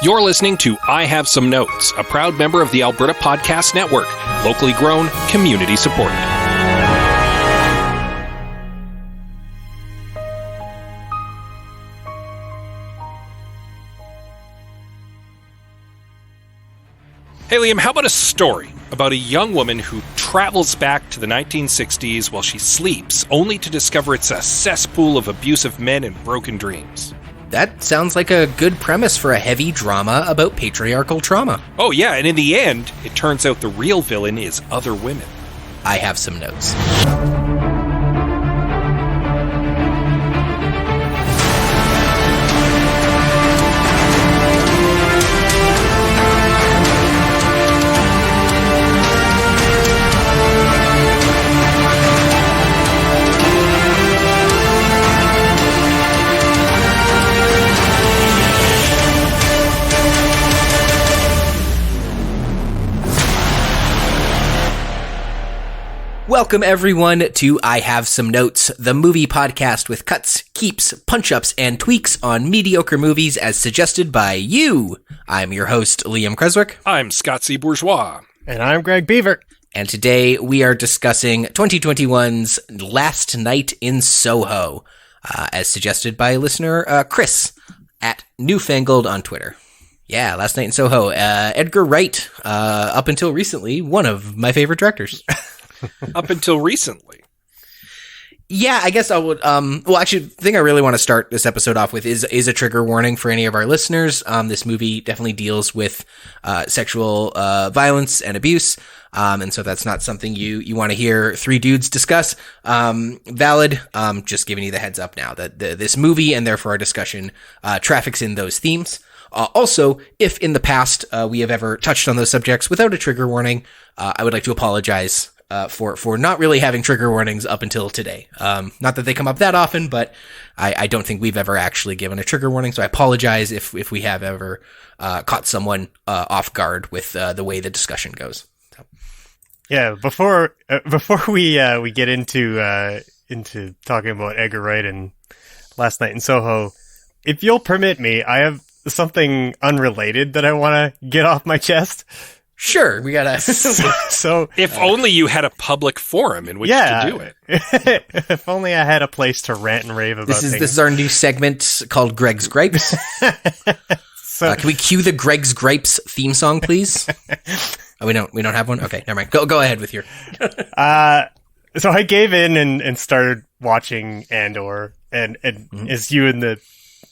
You're listening to I Have Some Notes, a proud member of the Alberta Podcast Network, locally grown, community supported. Hey Liam, how about a story about a young woman who travels back to the 1960s while she sleeps, only to discover it's a cesspool of abusive men and broken dreams? That sounds like a good premise for a heavy drama about patriarchal trauma. Oh yeah, and in the end, it turns out the real villain is other women. I have some notes. Welcome, everyone, to I Have Some Notes, the movie podcast with cuts, keeps, punch-ups, and tweaks on mediocre movies as suggested by you. I'm your host, Liam Creswick. I'm Scott C. Bourgeois. And I'm Greg Beaver. And today we are discussing 2021's Last Night in Soho, as suggested by listener Chris at Newfangled on Twitter. Yeah, Last Night in Soho. Edgar Wright, up until recently, one of my favorite directors. Up until recently. Yeah, I guess I would, actually, the thing I really want to start this episode off with is a trigger warning for any of our listeners. This movie definitely deals with, sexual, violence and abuse. And so that's not something you want to hear three dudes discuss. Valid. Just giving you the heads up now that this movie and therefore our discussion, traffics in those themes. Also, if in the past, we have ever touched on those subjects without a trigger warning, I would like to apologize for not really having trigger warnings up until today. Not that they come up that often, but I don't think we've ever actually given a trigger warning, so I apologize if we have ever caught someone off guard with the way the discussion goes. So. Yeah, before we get into talking about Edgar Wright and Last Night in Soho, if you'll permit me, I have something unrelated that I want to get off my chest. Sure, we gotta. So if only you had a public forum in which to do it. If only I had a place to rant and rave about things. This is our new segment called Greg's Gripes. So can we cue the Greg's Gripes theme song, please? Oh, we don't have one. Okay, never mind. Go ahead with your. So I gave in and started watching Andor, and as you and the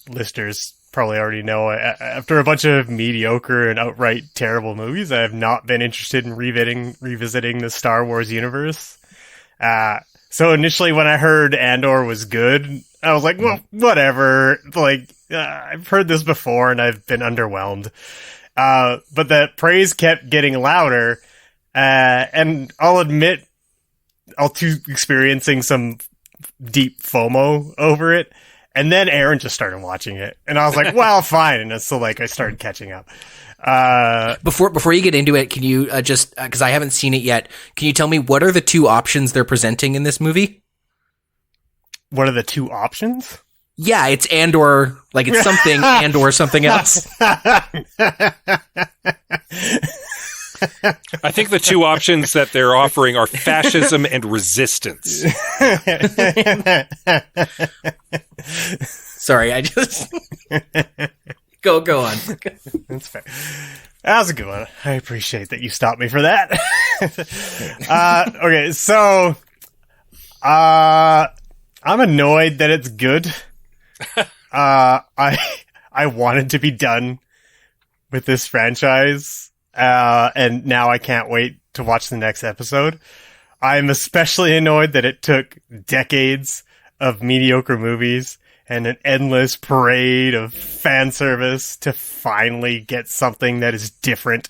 listeners probably already know, after a bunch of mediocre and outright terrible movies, I have not been interested in revisiting the Star Wars universe. So initially when I heard Andor was good, I was like, well, whatever. Like, I've heard this before and I've been underwhelmed. But the praise kept getting louder. And I'll admit, I'll too experiencing some deep FOMO over it. And then Aaron just started watching it, and I was like, "Well, fine." And so, I started catching up. Before you get into it, can you just because I haven't seen it yet, can you tell me what are the two options they're presenting in this movie? What are the two options? Yeah, it's and/or it's something and or something else. I think the two options that they're offering are fascism and resistance. Sorry, I just go on. That's fair. That was a good one. I appreciate that you stopped me for that. Okay, so I'm annoyed that it's good. I wanted to be done with this franchise. And now I can't wait to watch the next episode. I'm especially annoyed that it took decades of mediocre movies and an endless parade of fan service to finally get something that is different,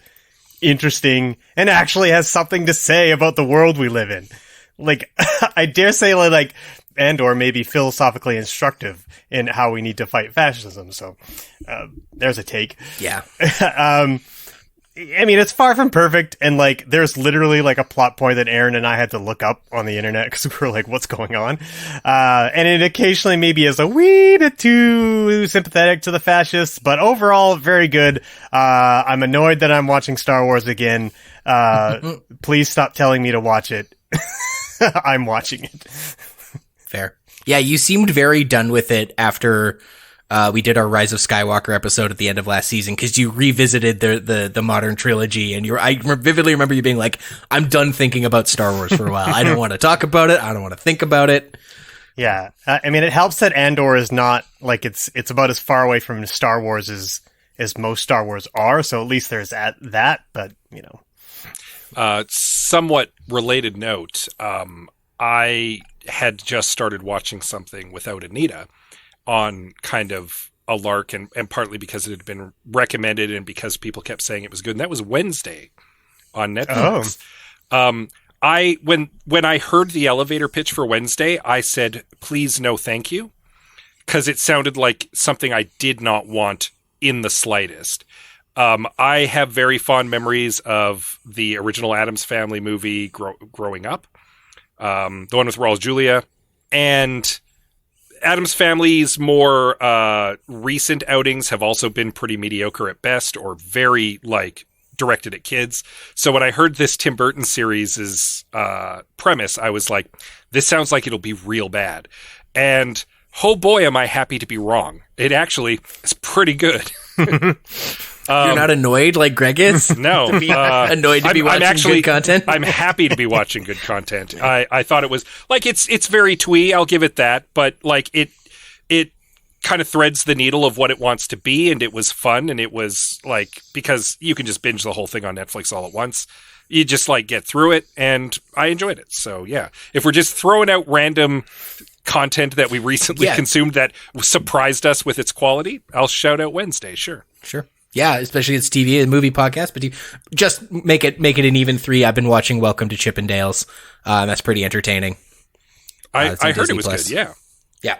interesting, and actually has something to say about the world we live in. I dare say, Andor may be philosophically instructive in how we need to fight fascism. So, there's a take. Yeah. I mean, it's far from perfect, and like, there's literally like a plot point that Aaron and I had to look up on the internet because we were like, "What's going on?" And it occasionally maybe is a wee bit too sympathetic to the fascists, but overall, very good. I'm annoyed that I'm watching Star Wars again. Please stop telling me to watch it. I'm watching it. Fair. Yeah, you seemed very done with it after we did our Rise of Skywalker episode at the end of last season, because you revisited the modern trilogy, and I vividly remember you being like, I'm done thinking about Star Wars for a while. I don't want to talk about it. I don't want to think about it. Yeah. I mean, it helps that Andor is not, like, it's about as far away from Star Wars as most Star Wars are, so at least there's that, but, you know. Somewhat related note, I had just started watching something without Anita on kind of a lark, and partly because it had been recommended and because people kept saying it was good. And that was Wednesday on Netflix. When I heard the elevator pitch for Wednesday, I said, please, no, thank you. Because it sounded like something I did not want in the slightest. I have very fond memories of the original Addams Family movie growing up. The one with Raul Julia, and Addams Family's more recent outings have also been pretty mediocre at best, or very like directed at kids. So when I heard this Tim Burton series' premise, I was like, this sounds like it'll be real bad. And oh boy, am I happy to be wrong. It actually is pretty good. You're not annoyed like Greg is? No. Annoyed to be watching good content? I'm happy to be watching good content. I thought it was, like, it's very twee, I'll give it that, but, like, it kind of threads the needle of what it wants to be, and it was fun, and it was, like, because you can just binge the whole thing on Netflix all at once. You just, like, get through it, and I enjoyed it. So, yeah. If we're just throwing out random content that we recently consumed that surprised us with its quality, I'll shout out Wednesday, sure. Sure. Yeah, especially it's TV and movie podcast, but you just make it an even 3. I've been watching Welcome to Chippendales. That's pretty entertaining. I heard it was good. Yeah. Yeah.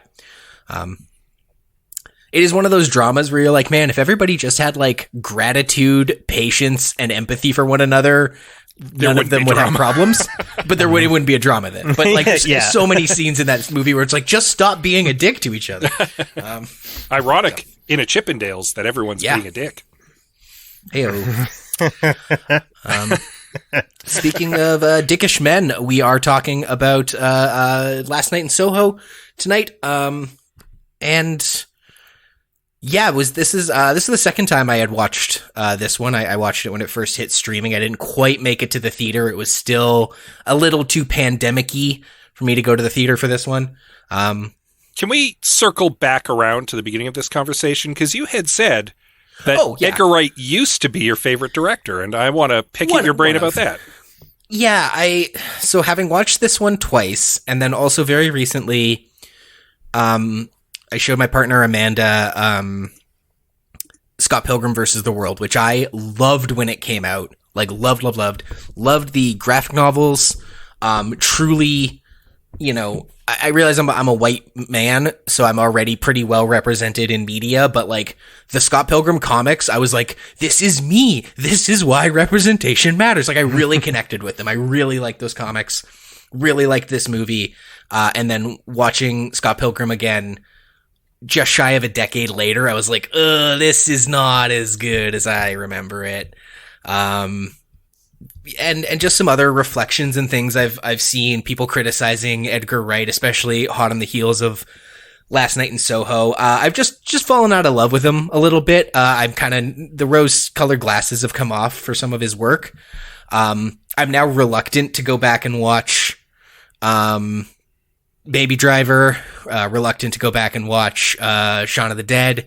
It is one of those dramas where you're like, man, if everybody just had like gratitude, patience, and empathy for one another, none of them would have problems. But it wouldn't be a drama then. But like, so many scenes in that movie where it's like, just stop being a dick to each other. Ironic. In a Chippendales that everyone's being a dick. Hey-o. Speaking of dickish men, we are talking about Last Night in Soho tonight. And yeah, this is the second time I had watched this one. I watched it when it first hit streaming. I didn't quite make it to the theater. It was still a little too pandemic-y for me to go to the theater for this one. Can we circle back around to the beginning of this conversation? Because you had said that Edgar Wright used to be your favorite director, and I want to pick at your brain about that. Yeah, so having watched this one twice, and then also very recently, I showed my partner Amanda Scott Pilgrim versus the World, which I loved when it came out. Like, loved the graphic novels. Truly, you know, I realize I'm a white man, so I'm already pretty well represented in media, but like the Scott Pilgrim comics, I was like, this is me. This is why representation matters. Like, I really connected with them. I really like those comics, really liked this movie. And then watching Scott Pilgrim again, just shy of a decade later, I was like, this is not as good as I remember it. And just some other reflections and things I've seen people criticizing Edgar Wright, especially hot on the heels of Last Night in Soho. I've just fallen out of love with him a little bit. I'm kind of, the rose-colored glasses have come off for some of his work. I'm now reluctant to go back and watch Baby Driver. Reluctant to go back and watch Shaun of the Dead.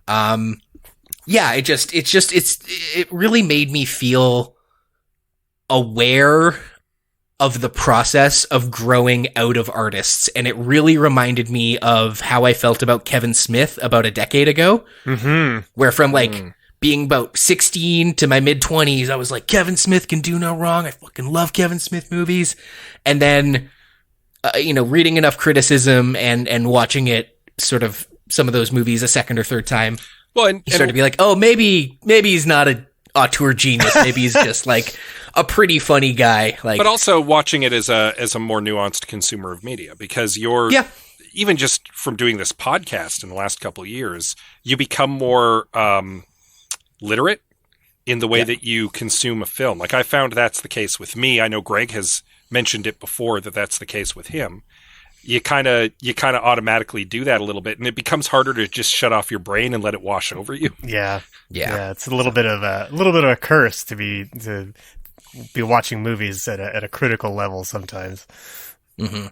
Yeah, it really made me feel aware of the process of growing out of artists, and it really reminded me of how I felt about Kevin Smith about a decade ago, where from like being about 16 to my mid-20s, I was like, Kevin Smith can do no wrong. I fucking love Kevin Smith movies. And then, reading enough criticism and watching it, sort of some of those movies a second or third time, well, and you start to be like, oh, maybe he's not auteur genius. Maybe he's just like a pretty funny guy. Like, but also watching it as a more nuanced consumer of media, because you're even just from doing this podcast in the last couple of years, you become more literate in the way that you consume a film. Like I found that's the case with me. I know Greg has mentioned it before that that's the case with him. You kind of automatically do that a little bit, and it becomes harder to just shut off your brain and let it wash over you. Yeah. It's a little bit of a curse to be watching movies at a critical level sometimes. Mm-hmm.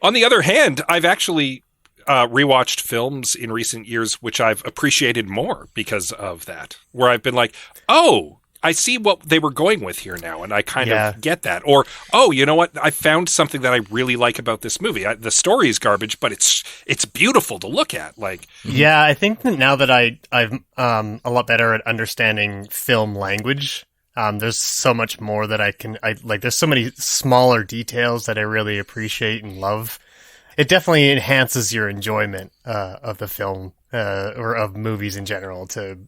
On the other hand, I've actually rewatched films in recent years which I've appreciated more because of that, where I've been like, oh, I see what they were going with here now, and I kind of get that. Or, oh, you know what? I found something that I really like about this movie. The story is garbage, but it's beautiful to look at. Like, yeah, I think that now that I'm a lot better at understanding film language, there's so much more that I like. There's so many smaller details that I really appreciate and love. It definitely enhances your enjoyment of the film or of movies in general to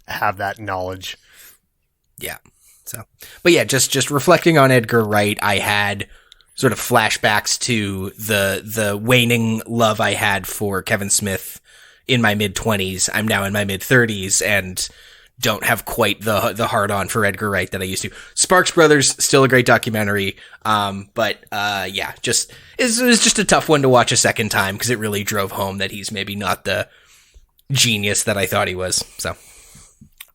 have that knowledge. Yeah. So, but yeah, just reflecting on Edgar Wright, I had sort of flashbacks to the waning love I had for Kevin Smith in my mid-20s. I'm now in my mid-30s and don't have quite the hard-on for Edgar Wright that I used to. Sparks Brothers, still a great documentary. But yeah, it was just a tough one to watch a second time because it really drove home that he's maybe not the genius that I thought he was. So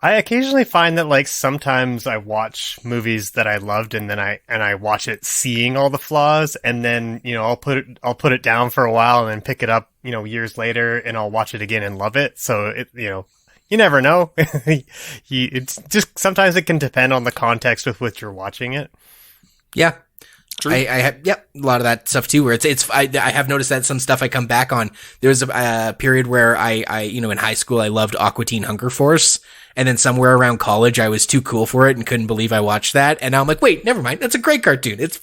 I occasionally find that like sometimes I watch movies that I loved and then I watch it seeing all the flaws, and then, you know, I'll put it down for a while and then pick it up, you know, years later, and I'll watch it again and love it. So it, you know, you never know. It's just sometimes it can depend on the context with which you're watching it. Yeah. True. I have, a lot of that stuff too, where I have noticed that some stuff I come back on. There was a period where I, you know, in high school, I loved Aqua Teen Hunger Force. And then somewhere around college, I was too cool for it and couldn't believe I watched that. And now I'm like, wait, never mind. That's a great cartoon. It's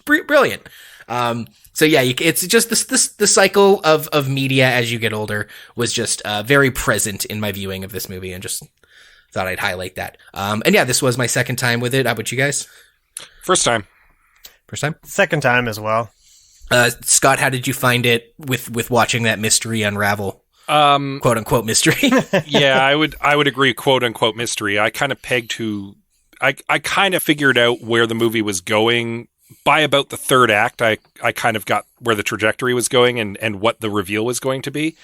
brilliant. So yeah, it's just the cycle of media as you get older was just, very present in my viewing of this movie, and just thought I'd highlight that. And yeah, this was my second time with it. How about you guys? First time. Second time as well. Scott, how did you find it with watching that mystery unravel? Quote unquote mystery. Yeah, I would agree. Quote unquote mystery. I kind of I kind of figured out where the movie was going by about the third act. I kind of got where the trajectory was going and what the reveal was going to be.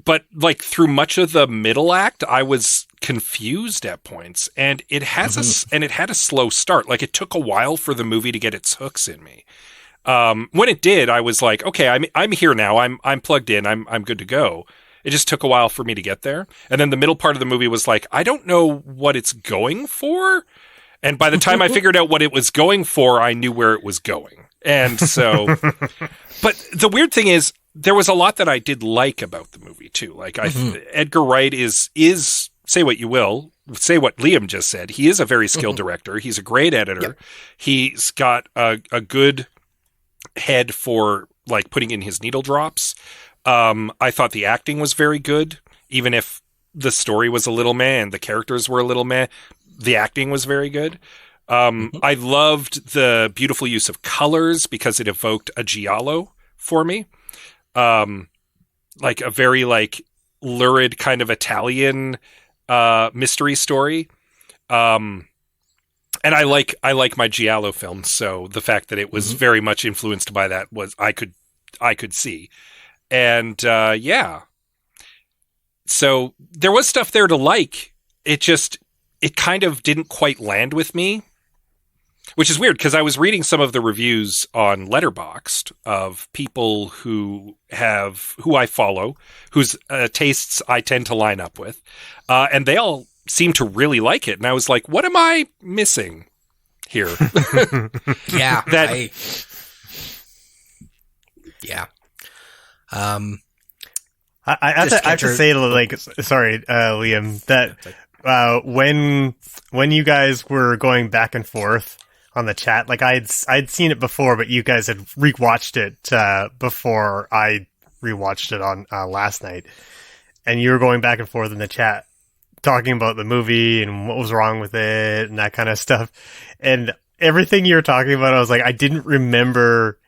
But like through much of the middle act, I was confused at points, and it had a slow start. Like it took a while for the movie to get its hooks in me. When it did, I was like, okay, I'm here now. I'm plugged in. I'm good to go. It just took a while for me to get there. And then the middle part of the movie was like, I don't know what it's going for. And by the time I figured out what it was going for, I knew where it was going. And so, but the weird thing is, there was a lot that I did like about the movie too. Like Edgar Wright is say what you will, say what Liam just said. He is a very skilled director. He's a great editor. Yep. He's got a good head for like putting in his needle drops. I thought the acting was very good, even if the story was a little meh and the characters were a little meh. The acting was very good. I loved the beautiful use of colors because it evoked a giallo for me. Like a very like lurid kind of Italian mystery story. And I like my giallo films, so the fact that it was very much influenced by that was I could see. And yeah. So there was stuff there to like. It kind of didn't quite land with me, which is weird because I was reading some of the reviews on Letterboxd of people who I follow, whose tastes I tend to line up with, and they all seem to really like it. And I was like, what am I missing here? Yeah. I have to say, like, sorry, Liam, that when you guys were going back and forth on the chat, like I'd seen it before, but you guys had rewatched it before I rewatched it on last night, and you were going back and forth in the chat talking about the movie and what was wrong with it and that kind of stuff. And everything you were talking about, I was like, I didn't remember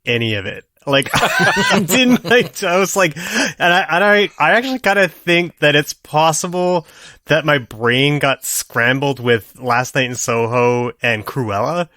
any of it. Like, I didn't, like, I was like, and I actually kind of think that it's possible that my brain got scrambled with Last Night in Soho and Cruella.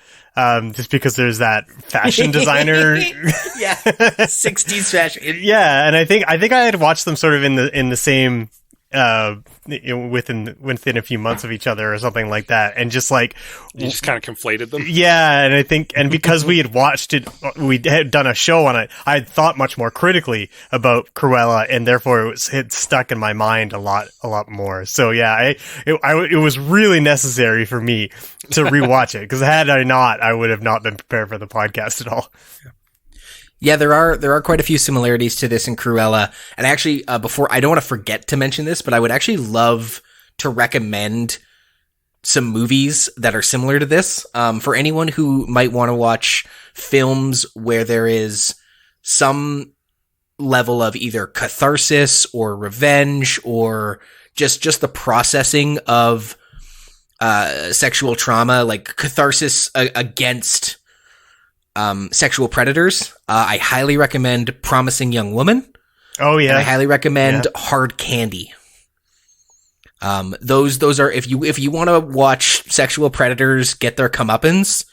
Just because there's that fashion designer. Yeah. 60s fashion. Yeah. And I think I had watched them sort of in the same, within a few months of each other or something like that. And just like, you just kind of conflated them. Yeah. And I think, and because we had watched it, we had done a show on it, I had thought much more critically about Cruella, and therefore it stuck in my mind a lot more. So yeah, it was really necessary for me to rewatch it, because had I not, I would have not been prepared for the podcast at all. Yeah, there are quite a few similarities to this in Cruella. And actually, before, I don't want to forget to mention this, but I would actually love to recommend some movies that are similar to this. For anyone who might want to watch films where there is some level of either catharsis or revenge or just the processing of sexual trauma, like catharsis against sexual predators. I highly recommend Promising Young Woman. Oh yeah. And I highly recommend Hard Candy. Those are, if you want to watch sexual predators get their comeuppance,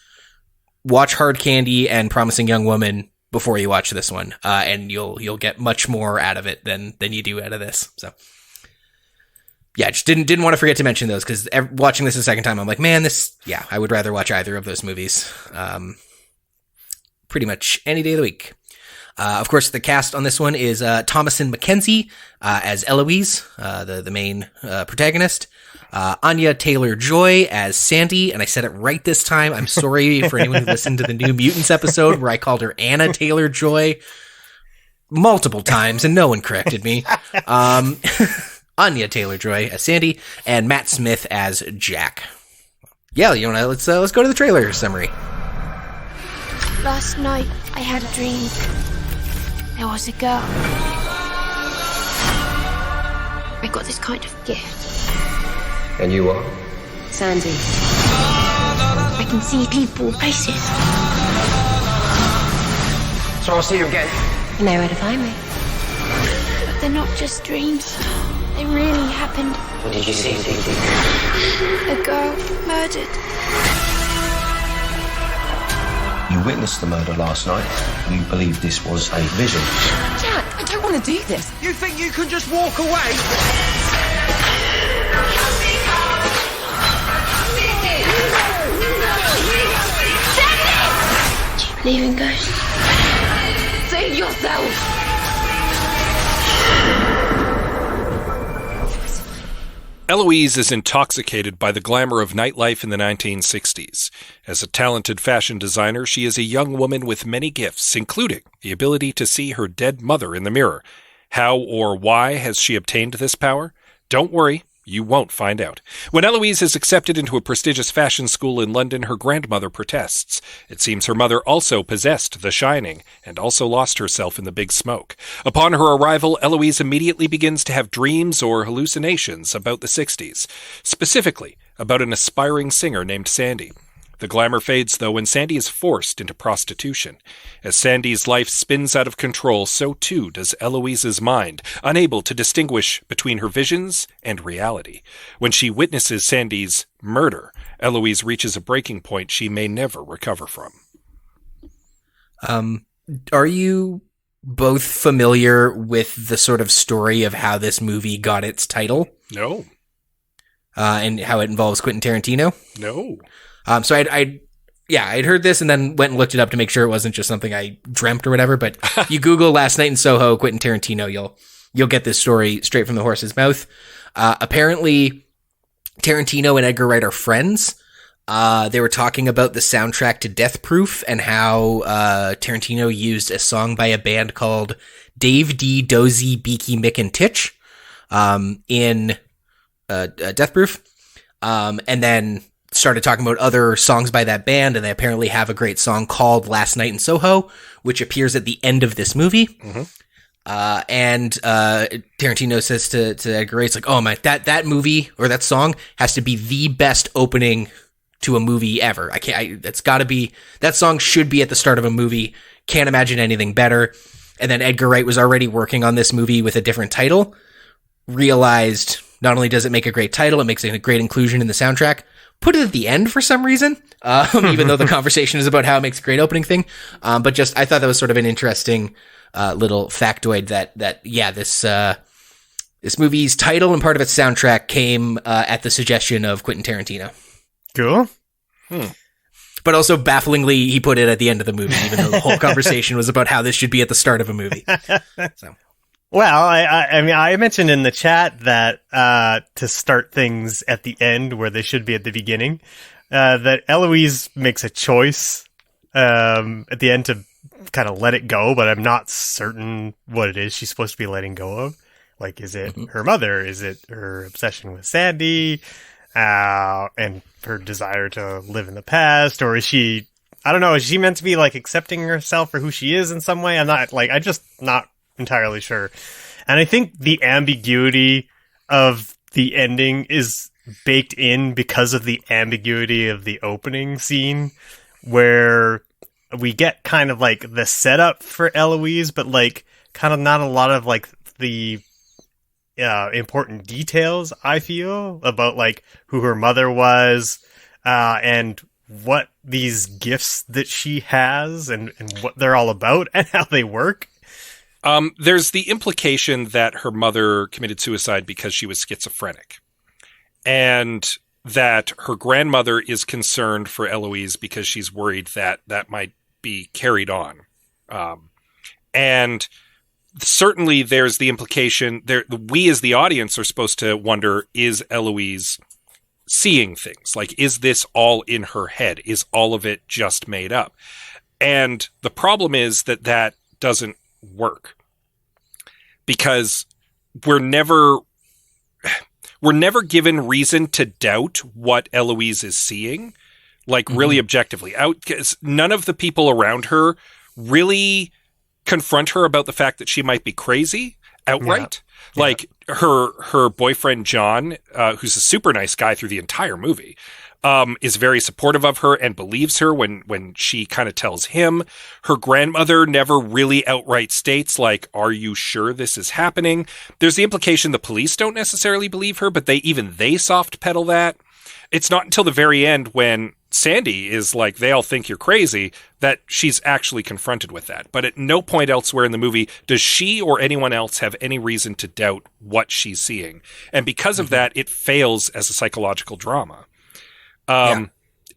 watch Hard Candy and Promising Young Woman before you watch this one. And you'll get much more out of it than you do out of this. So yeah, just didn't want to forget to mention those, because watching this a second time, I'm like, man, I would rather watch either of those movies. Pretty much any day of the week. Of course, the cast on this one is Thomasin McKenzie as Eloise, the main protagonist. Anya Taylor-Joy as Sandy, and I said it right this time. I'm sorry for anyone who listened to the New Mutants episode where I called her Anna Taylor-Joy multiple times and no one corrected me. Anya Taylor-Joy as Sandy, and Matt Smith as Jack. Yeah, let's go to the trailer summary. Last night, I had a dream. There was a girl. I got this kind of gift. And you are? Sandy. I can see people, places. So I'll see you again. You know where to find me. But they're not just dreams. They really happened. What did you see? A girl murdered. You witnessed the murder last night. You believe this was a vision. Jack, I don't want to do this. You think you can just walk away? Do you believe in ghosts? Save yourself. Eloise is intoxicated by the glamour of nightlife in the 1960s. As a talented fashion designer, she is a young woman with many gifts, including the ability to see her dead mother in the mirror. How or why has she obtained this power? Don't worry, you won't find out. When Eloise is accepted into a prestigious fashion school in London, her grandmother protests. It seems her mother also possessed The Shining and also lost herself in the Big Smoke. Upon her arrival, Eloise immediately begins to have dreams or hallucinations about the 60s, specifically about an aspiring singer named Sandy. The glamour fades, though, when Sandy is forced into prostitution. As Sandy's life spins out of control, so too does Eloise's mind, unable to distinguish between her visions and reality. When she witnesses Sandy's murder, Eloise reaches a breaking point she may never recover from. Are you both familiar with the sort of story of how this movie got its title? No. And how it involves Quentin Tarantino? No. So I'd heard this and then went and looked it up to make sure it wasn't just something I dreamt or whatever. But you Google Last Night in Soho, Quentin Tarantino, you'll get this story straight from the horse's mouth. Apparently, Tarantino and Edgar Wright are friends. They were talking about the soundtrack to Death Proof and how Tarantino used a song by a band called Dave D, Dozy, Beaky, Mick, and Titch in Death Proof. And then started talking about other songs by that band, and they apparently have a great song called Last Night in Soho, which appears at the end of this movie. Mm-hmm. And Tarantino says to Edgar Wright, it's like, oh my, that movie or that song has to be the best opening to a movie ever. That's gotta be, that song should be at the start of a movie. Can't imagine anything better. And then Edgar Wright was already working on this movie with a different title, realized not only does it make a great title, it makes it a great inclusion in the soundtrack, put it at the end for some reason, even though the conversation is about how it makes a great opening thing. But just, I thought that was sort of an interesting little factoid that this movie's title and part of its soundtrack came at the suggestion of Quentin Tarantino. Cool. But also, bafflingly, he put it at the end of the movie, even though the whole conversation was about how this should be at the start of a movie. So. Well, I mean, I mentioned in the chat that to start things at the end where they should be at the beginning, that Eloise makes a choice at the end to kind of let it go, but I'm not certain what it is she's supposed to be letting go of. Like, is it her mother? Is it her obsession with Sandy? And her desire to live in the past? Or is she, I don't know, is she meant to be like accepting herself for who she is in some way? I'm just not entirely sure. And I think the ambiguity of the ending is baked in because of the ambiguity of the opening scene, where we get kind of like the setup for Eloise, but like kind of not a lot of like the important details, I feel, about like who her mother was, and what these gifts that she has and what they're all about and how they work. There's the implication that her mother committed suicide because she was schizophrenic, and that her grandmother is concerned for Eloise because she's worried that that might be carried on. And certainly there's the implication there, we as the audience are supposed to wonder, is Eloise seeing things? Like, is this all in her head? Is all of it just made up? And the problem is that doesn't work, because we're never given reason to doubt what Eloise is seeing, like really objectively. None of the people around her really confront her about the fact that she might be crazy outright. Yeah. Like her boyfriend John, who's a super nice guy through the entire movie, is very supportive of her and believes her when she kind of tells him. Her grandmother never really outright states, like, are you sure this is happening? There's the implication the police don't necessarily believe her, but they soft pedal that. It's not until the very end when Sandy is like, they all think you're crazy, that she's actually confronted with that. But at no point elsewhere in the movie does she or anyone else have any reason to doubt what she's seeing. And because of that, it fails as a psychological drama.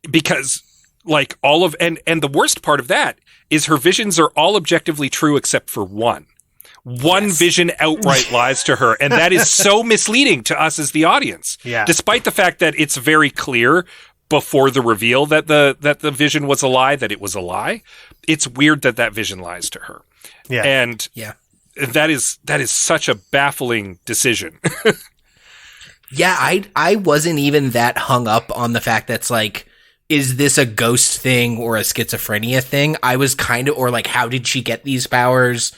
Because like all of, and the worst part of that is her visions are all objectively true except for one. One vision outright lies to her, and that is so misleading to us as the audience. Yeah. Despite the fact that it's very clear before the reveal that the vision was a lie, that it was a lie, it's weird that vision lies to her. Yeah. And that is such a baffling decision. Yeah, I wasn't even that hung up on the fact that's like, is this a ghost thing or a schizophrenia thing? I was kind of, or like, how did she get these powers?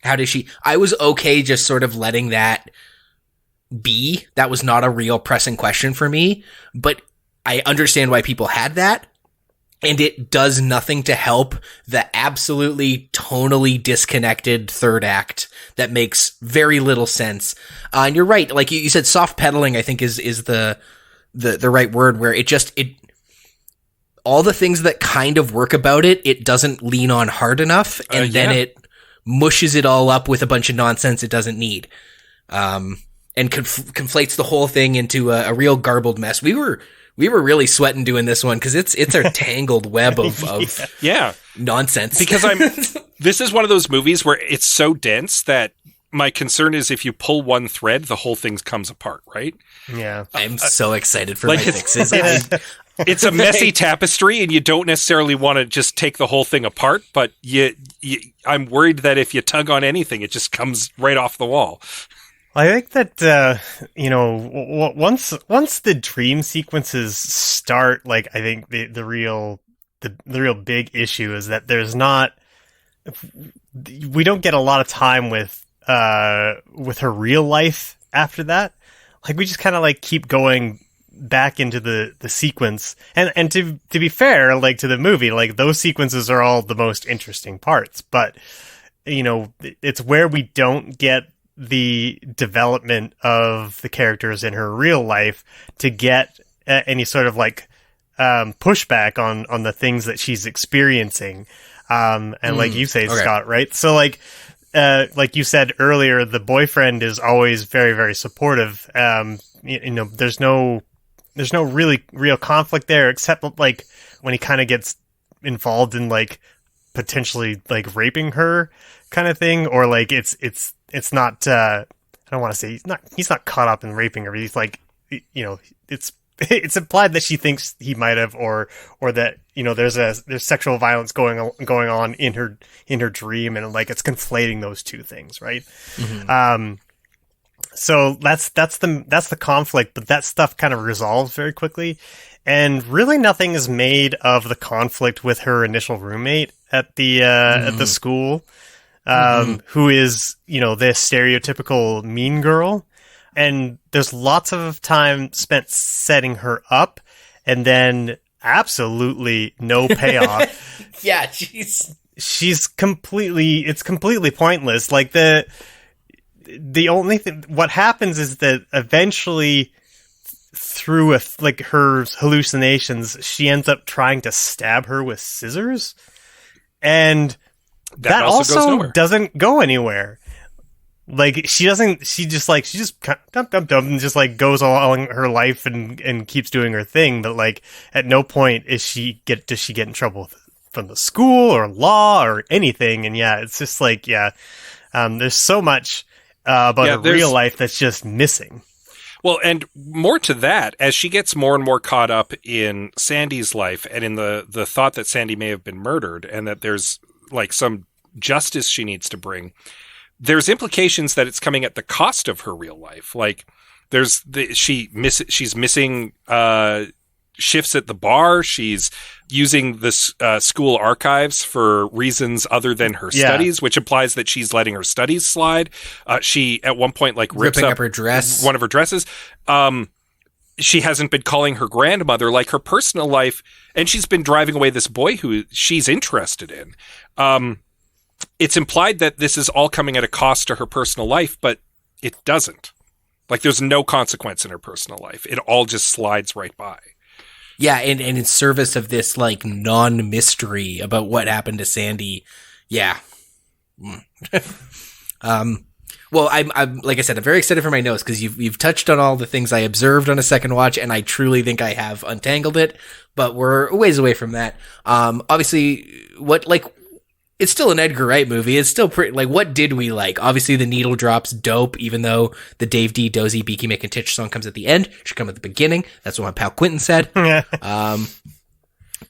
How does she? I was okay just sort of letting that be. That was not a real pressing question for me, but I understand why people had that, and it does nothing to help the absolutely tonally disconnected third act that makes very little sense. And you're right, like you said, soft pedaling, I think is the right word, where it all the things that kind of work about it doesn't lean on hard enough, and then it mushes it all up with a bunch of nonsense it doesn't need, and conflates the whole thing into a real garbled mess. We were really sweating doing this one because it's a tangled web of nonsense. Because this is one of those movies where it's so dense that my concern is if you pull one thread, the whole thing comes apart, right? Yeah. I'm so excited for my fixes. It's a messy tapestry, and you don't necessarily want to just take the whole thing apart, but I'm worried that if you tug on anything, it just comes right off the wall. I think that, once the dream sequences start, like, I think the real big issue is that we don't get a lot of time with with her real life after that. Like, we just kind of like keep going back into the sequence, and to be fair, like, to the movie, like, those sequences are all the most interesting parts, but you know, it's where we don't get the development of the characters in her real life to get any sort of like pushback on the things that she's experiencing, and like you say, okay. Scott, right? So like you said earlier, the boyfriend is always very, very supportive. You know, there's no really real conflict there, except like when he kind of gets involved in like potentially like raping her kind of thing, or like it's not I don't want to say he's not caught up in raping her. He's like, you know, it's implied that she thinks he might have, or that, you know, there's sexual violence going on in her dream, and like it's conflating those two things, right? Mm-hmm. So that's the conflict, but that stuff kind of resolves very quickly, and really nothing is made of the conflict with her initial roommate at the school, who is, you know, the stereotypical mean girl. And there's lots of time spent setting her up, and then absolutely no payoff. Yeah, she's completely pointless. Like, the only thing, what happens is that eventually, through her hallucinations, she ends up trying to stab her with scissors, and that also doesn't go anywhere. Like, she just and just like goes along her life and keeps doing her thing, but like at no point does she get in trouble from the school or law or anything. And yeah, it's just like, there's so much about her real life that's just missing. Well, and more to that, as she gets more and more caught up in Sandy's life and in the thought that Sandy may have been murdered, and that there's like some justice she needs to bring, there's implications that it's coming at the cost of her real life. Like, she's missing shifts at the bar. She's using the school archives for reasons other than her studies, which implies that she's letting her studies slide. She at one point like rips up her dress, one of her dresses. She hasn't been calling her grandmother, like her personal life, and she's been driving away this boy who she's interested in. It's implied that this is all coming at a cost to her personal life, but it doesn't. Like, there's no consequence in her personal life. It all just slides right by. Yeah, and in service of this, like, non-mystery about what happened to Sandy. Yeah. Well, I'm like I said, I'm very excited for my notes, because you've touched on all the things I observed on a second watch, and I truly think I have untangled it, but we're a ways away from that. Obviously, it's still an Edgar Wright movie. It's still pretty, like, what did we like? Obviously, the needle drop's dope, even though the Dave D. Dozy, Beaky McIntitch song comes at the end. Should come at the beginning. That's what my pal Quentin said. The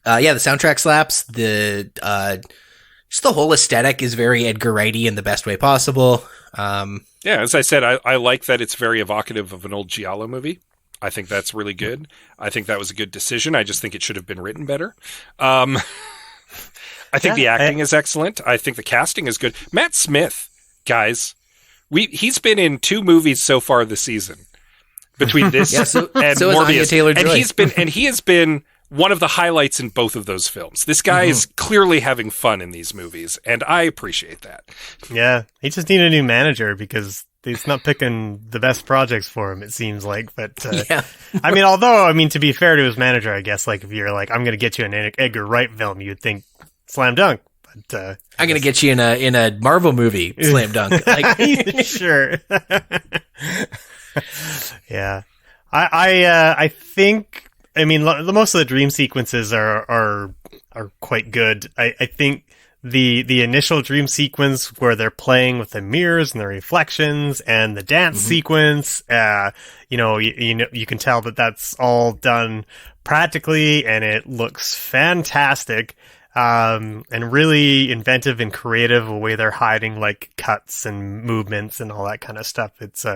soundtrack slaps. Just the whole aesthetic is very Edgar Wrighty in the best way possible. As I said, I like that it's very evocative of an old Giallo movie. I think that's really good. I think that was a good decision. I just think it should have been written better. I think the acting is excellent. I think the casting is good. Matt Smith, guys, he's been in 2 movies so far this season. Between this and Morbius, and he has been one of the highlights in both of those films. This guy is clearly having fun in these movies, and I appreciate that. Yeah, he just needed a new manager, because he's not picking the best projects for him, it seems like. But I mean, to be fair to his manager, I guess, like, if you're like, I'm going to get you an Edgar Wright film, you'd think slam dunk. But I'm going to get you in a Marvel movie, slam dunk. Like, sure. Yeah, I think. I mean, most of the dream sequences are quite good. I think the initial dream sequence where they're playing with the mirrors and the reflections, and the dance sequence, you can tell that that's all done practically, and it looks fantastic, and really inventive and creative the way they're hiding like cuts and movements and all that kind of stuff. It's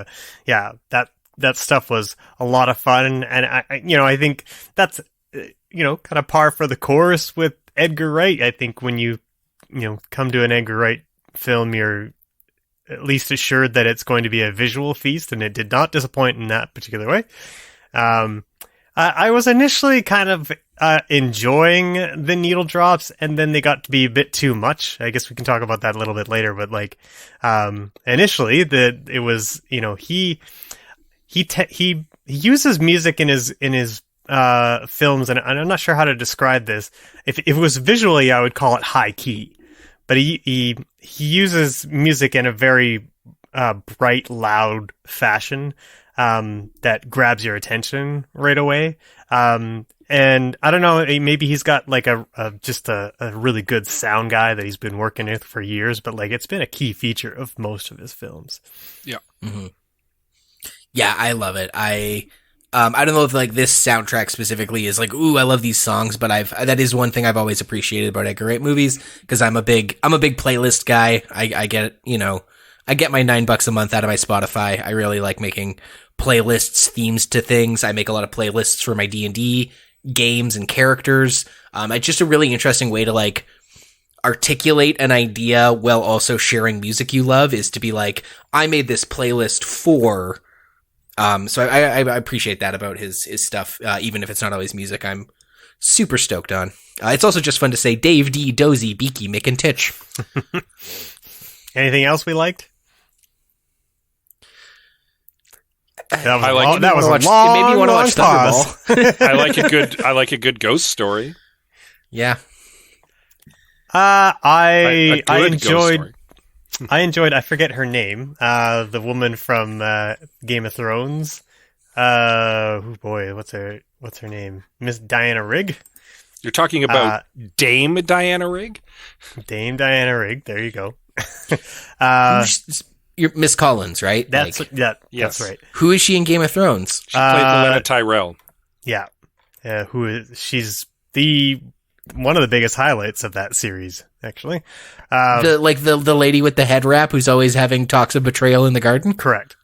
that stuff was a lot of fun, and I think that's kind of par for the course with Edgar Wright. I think when you come to an Edgar Wright film, you're at least assured that it's going to be a visual feast, and it did not disappoint in that particular way. I was initially kind of enjoying the needle drops, and then they got to be a bit too much. I guess we can talk about that a little bit later, but like initially, it was, you know, he uses music in his films, and I'm not sure how to describe this. If it was visually, I would call it high key, but he uses music in a very bright, loud fashion that grabs your attention right away. And I don't know, maybe he's got like a really good sound guy that he's been working with for years, but like it's been a key feature of most of his films. Yeah. Mm-hmm. Yeah, I love it. I don't know if like this soundtrack specifically is like, ooh, I love these songs, but that is one thing I've always appreciated about Edgar Wright movies, because I'm a big playlist guy. I get, you know, I get my $9 a month out of my Spotify. I really like making playlists, themes to things. I make a lot of playlists for my D&D games and characters. It's just a really interesting way to like articulate an idea while also sharing music you love, is to be like, I made this playlist for. So I appreciate that about his stuff, even if it's not always music I'm super stoked on. It's also just fun to say Dave D, Dozy, Beaky, Mick, and Titch. Anything else we liked? That was I a like long, it. that was a Maybe you want to watch pause. Thunderball. I like a good ghost story. Yeah. I A good ghost enjoyed. story. I enjoyed. I forget her name. The woman from Game of Thrones. Oh boy, what's her name? Miss Diana Rigg. You're talking about Dame Diana Rigg? Dame Diana Rigg. There you go. You're Miss Collins, right? That's Like, yeah. Yes. That's right. who is she in Game of Thrones? She played Lena Tyrell. Yeah. She's one of the biggest highlights of that series, actually. The lady with the head wrap who's always having talks of betrayal in the garden? Correct.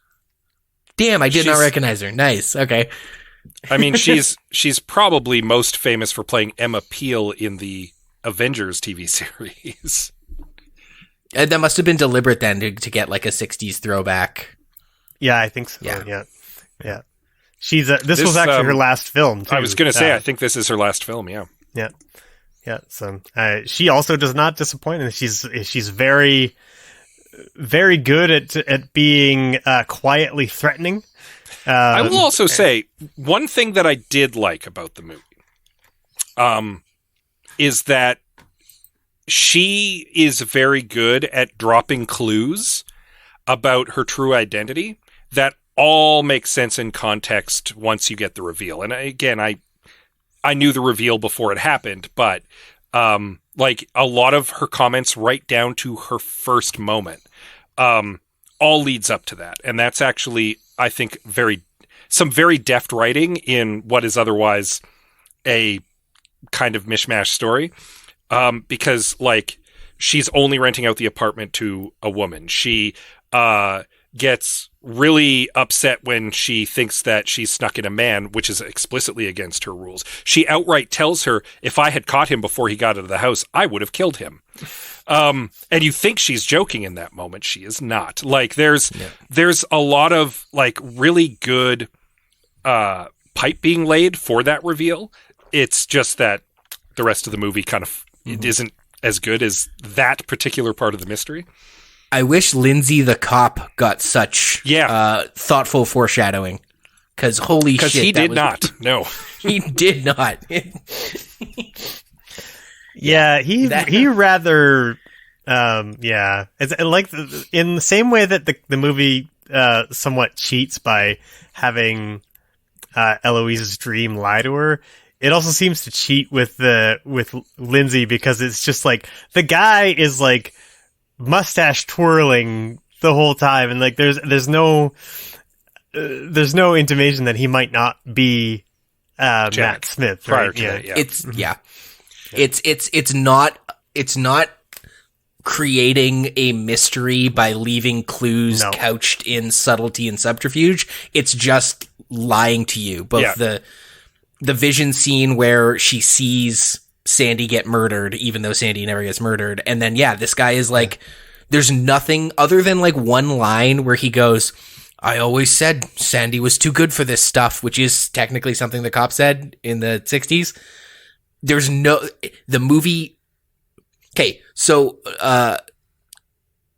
Damn, I did not recognize her. Nice. Okay. I mean, she's probably most famous for playing Emma Peel in the Avengers TV series. And that must have been deliberate then to get like a 60s throwback. Yeah, I think so. Yeah. Yeah. She's this was actually her last film, too. I was going to say, I think this is her last film, yeah. Yeah. Yeah. So she also does not disappoint, and she's very, very good at being quietly threatening. I will also say, one thing that I did like about the movie is that she is very good at dropping clues about her true identity that all make sense in context once you get the reveal. And again, I knew the reveal before it happened, but like a lot of her comments right down to her first moment all leads up to that. And that's actually, I think, some very deft writing in what is otherwise a kind of mishmash story. Because like she's only renting out the apartment to a woman. She gets really upset when she thinks that she's snuck in a man, which is explicitly against her rules. She outright tells her, if I had caught him before he got out of the house, I would have killed him. And you think she's joking in that moment. She is not. Like there's a lot of like really good pipe being laid for that reveal. It's just that the rest of the movie kind of it isn't as good as that particular part of the mystery. I wish Lindsay the cop got such thoughtful foreshadowing. Because holy shit. Because he did not. No. He did not. Yeah, he rather it's like in the same way that the movie somewhat cheats by having Eloise's dream lie to her. It also seems to cheat with Lindsay, because it's just like the guy is like mustache twirling the whole time, and like there's no intimation that he might not be Matt Smith prior right? to that, yeah. It's not creating a mystery by leaving clues couched in subtlety and subterfuge. It's just lying to you. Both the vision scene where she sees Sandy get murdered, even though Sandy never gets murdered. And then, this guy is like There's nothing other than like one line where he goes, I always said Sandy was too good for this stuff, which is technically something the cop said in the 60s. The movie. Okay, so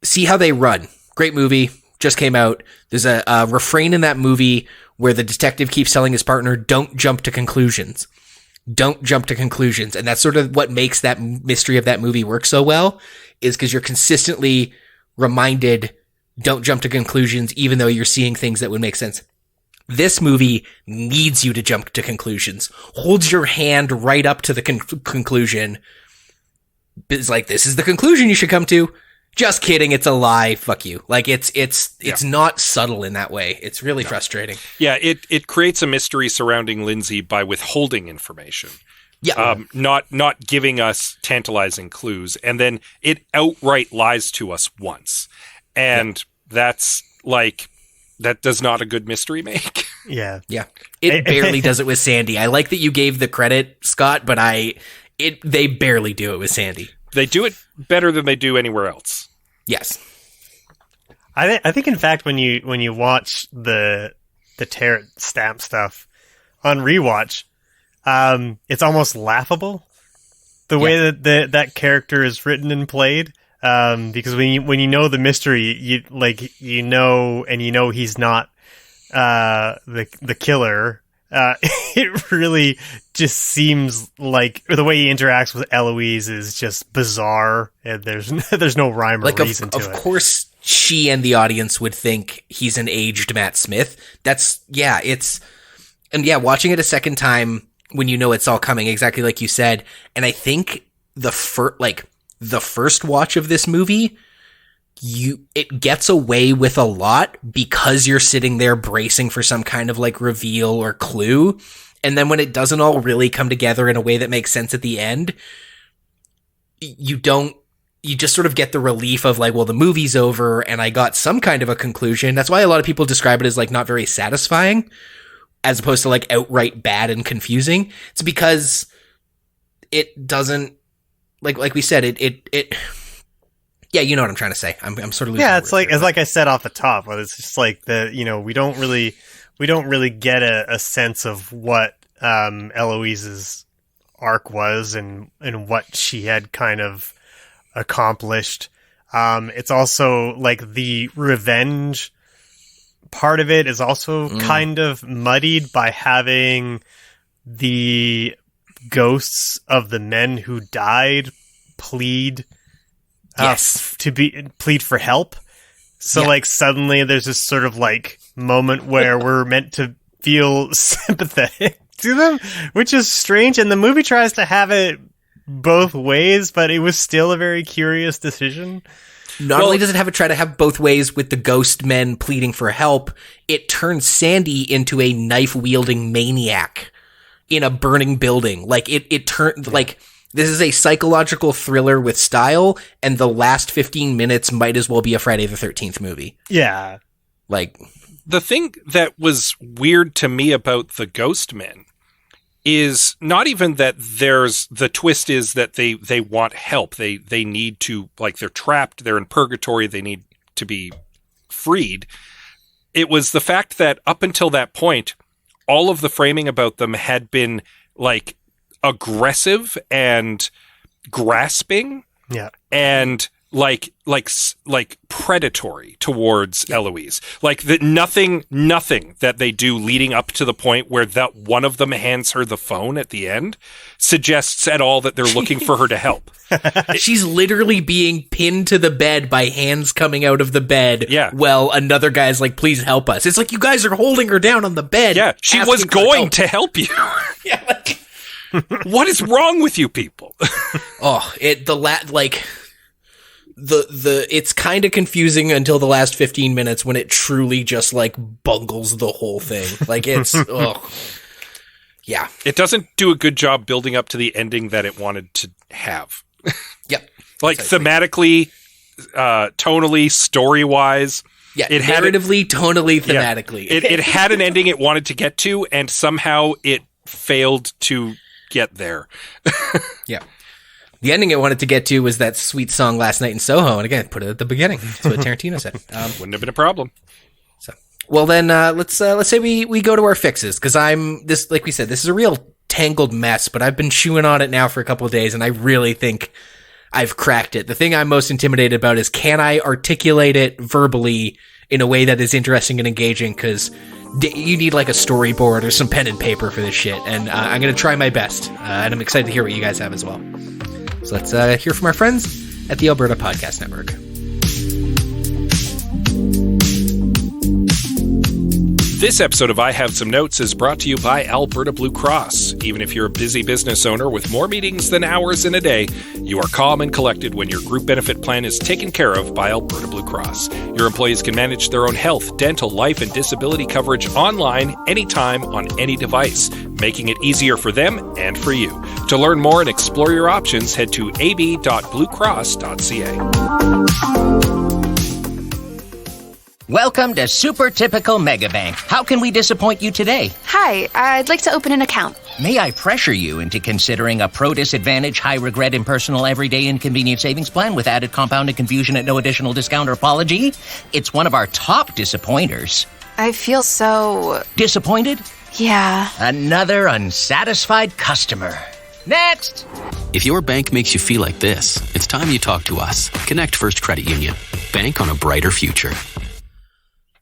See How They Run. Great movie. Just came out. There's a refrain in that movie where the detective keeps telling his partner, don't jump to conclusions. Don't jump to conclusions. And that's sort of what makes that mystery of that movie work so well, is because you're consistently reminded, don't jump to conclusions, even though you're seeing things that would make sense. This movie needs you to jump to conclusions. Holds your hand right up to the conclusion. It's like, this is the conclusion you should come to. Just kidding. It's a lie. Fuck you. Like it's not subtle in that way. It's really frustrating. Yeah. It creates a mystery surrounding Lindsay by withholding information. Yeah. Not giving us tantalizing clues. And then it outright lies to us once. And that's like, that does not a good mystery make. Yeah. Yeah. It barely does it with Sandy. I like that you gave the credit, Scott, but they barely do it with Sandy. They do it better than they do anywhere else. Yes. I think in fact when you watch the Tarot stamp stuff on rewatch, it's almost laughable the way that character is written and played. Because when you know the mystery, you know he's not the killer. It really just seems like the way he interacts with Eloise is just bizarre, and there's no rhyme or reason to it. Of course, she and the audience would think he's an aged Matt Smith. Watching it a second time when you know it's all coming, exactly like you said, and I think the first watch of this movie, it gets away with a lot because you're sitting there bracing for some kind of like reveal or clue. And then when it doesn't all really come together in a way that makes sense at the end, you just sort of get the relief of like, well, the movie's over and I got some kind of a conclusion. That's why a lot of people describe it as like not very satisfying, as opposed to like outright bad and confusing. It's because it doesn't, like we said, it yeah, you know what I'm trying to say. I'm sort of losing it's like I said off the top, but it's just like we don't really get a sense of what Eloise's arc was and what she had kind of accomplished. It's also like the revenge part of it is also kind of muddied by having the ghosts of the men who died plead plead for help. So like suddenly there's this sort of like moment where we're meant to feel sympathetic to them, which is strange. And the movie tries to have it both ways, but it was still a very curious decision. Not only does it try to have both ways with the ghost men pleading for help, it turns Sandy into a knife-wielding maniac in a burning building. Like it turned like this is a psychological thriller with style, and the last 15 minutes might as well be a Friday the 13th movie. Yeah. Like, the thing that was weird to me about the ghost men is not even that the twist is that they want help. They need to, like, they're trapped, they're in purgatory, they need to be freed. It was the fact that up until that point, all of the framing about them had been like aggressive and grasping, and like predatory towards Eloise. Like that nothing that they do leading up to the point where that one of them hands her the phone at the end suggests at all that they're looking for her to help. She's literally being pinned to the bed by hands coming out of the bed. Yeah. Well, another guy's like, please help us. It's like, you guys are holding her down on the bed. Yeah. She was going to help you. Yeah. Like, what is wrong with you people? It's kind of confusing until the last 15 minutes when it truly just like bungles the whole thing. Like it's, yeah. It doesn't do a good job building up to the ending that it wanted to have. Yep. Like thematically, tonally, story-wise. Yeah, it narratively, tonally, thematically. Yeah, it had an ending it wanted to get to, and somehow it failed to get there. Yeah. The ending I wanted to get to was that sweet song "Last Night in Soho," and again, put it at the beginning. That's what Tarantino said. Wouldn't have been a problem. So, well, then let's say we go to our fixes, because like we said, this is a real tangled mess. But I've been chewing on it now for a couple of days, and I really think I've cracked it. The thing I'm most intimidated about is, can I articulate it verbally in a way that is interesting and engaging? Because you need like a storyboard or some pen and paper for this shit, and I'm going to try my best, and I'm excited to hear what you guys have as well. So let's hear from our friends at the Alberta Podcast Network. This episode of I Have Some Notes is brought to you by Alberta Blue Cross. Even if you're a busy business owner with more meetings than hours in a day, you are calm and collected when your group benefit plan is taken care of by Alberta Blue Cross. Your employees can manage their own health, dental, life, and disability coverage online, anytime, on any device, making it easier for them and for you. To learn more and explore your options, head to ab.bluecross.ca. Welcome to Super Typical Megabank. How can we disappoint you today? Hi, I'd like to open an account. May I pressure you into considering a pro-disadvantage, high-regret, impersonal, everyday inconvenient savings plan with added compounded confusion at no additional discount or apology? It's one of our top disappointers. I feel so... Disappointed? Yeah. Another unsatisfied customer. Next! If your bank makes you feel like this, it's time you talk to us. Connect First Credit Union. Bank on a brighter future.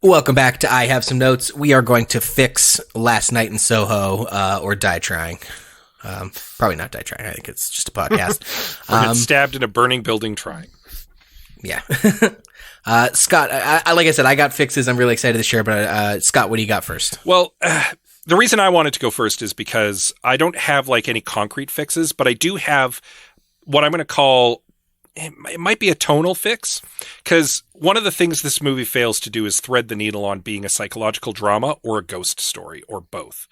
Welcome back to I Have Some Notes. We are going to fix Last Night in Soho, or Die Trying. Probably not Die Trying. I think it's just a podcast. Or get stabbed in a burning building trying. Yeah. Scott, I like I said, I got fixes. I'm really excited to share, but Scott, what do you got first? Well, the reason I wanted to go first is because I don't have like any concrete fixes, but I do have what I'm going to call, it might be a tonal fix, because one of the things this movie fails to do is thread the needle on being a psychological drama or a ghost story, or both.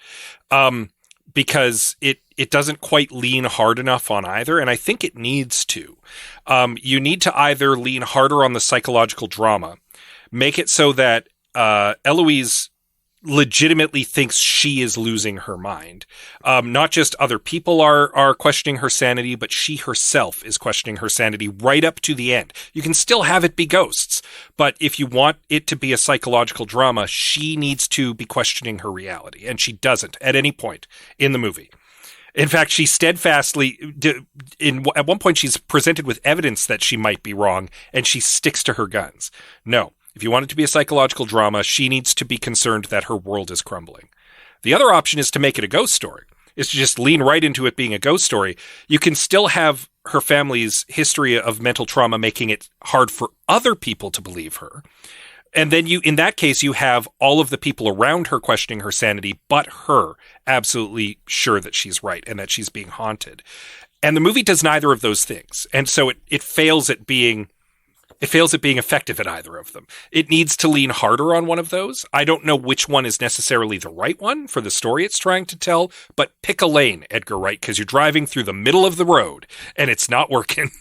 Because it doesn't quite lean hard enough on either, and I think it needs to. You need to either lean harder on the psychological drama, make it so that Eloise legitimately thinks she is losing her mind. Not just other people are questioning her sanity, but she herself is questioning her sanity right up to the end. You can still have it be ghosts, but if you want it to be a psychological drama, she needs to be questioning her reality, and she doesn't at any point in the movie. In fact, she steadfastly, at one point, she's presented with evidence that she might be wrong, and she sticks to her guns. No. If you want it to be a psychological drama, she needs to be concerned that her world is crumbling. The other option is to make it a ghost story, is to just lean right into it being a ghost story. You can still have her family's history of mental trauma making it hard for other people to believe her. And then in that case, you have all of the people around her questioning her sanity, but her absolutely sure that she's right and that she's being haunted. And the movie does neither of those things. And so it fails at being effective at either of them. It needs to lean harder on one of those. I don't know which one is necessarily the right one for the story it's trying to tell, but pick a lane, Edgar Wright, because you're driving through the middle of the road and it's not working.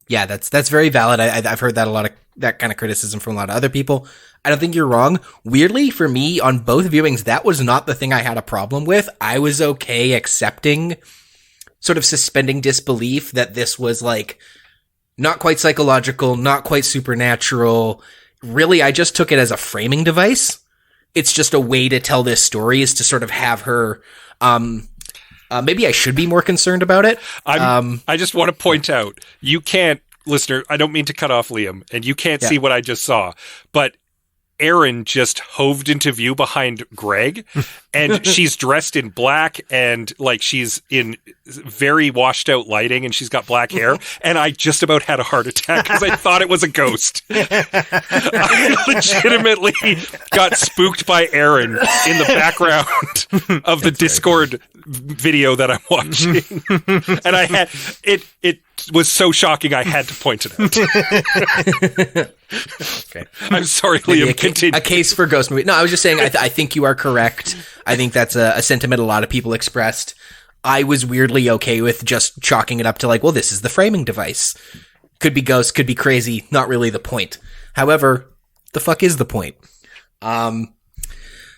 Yeah, that's very valid. I've heard that a lot of that kind of criticism from a lot of other people. I don't think you're wrong. Weirdly, for me, on both viewings, that was not the thing I had a problem with. I was okay accepting, sort of suspending disbelief that this was like not quite psychological, not quite supernatural. Really, I just took it as a framing device. It's just a way to tell this story, is to sort of have her, maybe I should be more concerned about it. I just want to point out, you can't, listener, I don't mean to cut off Liam, and you can't see what I just saw, but Erin just hoved into view behind Greg, and she's dressed in black, and like she's in very washed out lighting, and she's got black hair, and I just about had a heart attack because I thought it was a ghost. I legitimately got spooked by Erin in the background of the Discord video that I'm watching, and I had it was so shocking I had to point it out. Okay. I'm sorry, Liam. Continue. A case for ghost movie. No, I was just saying, I think you are correct. I think that's a sentiment a lot of people expressed. I was weirdly okay with just chalking it up to like, well, this is the framing device. Could be ghost, could be crazy, not really the point. However, the fuck is the point?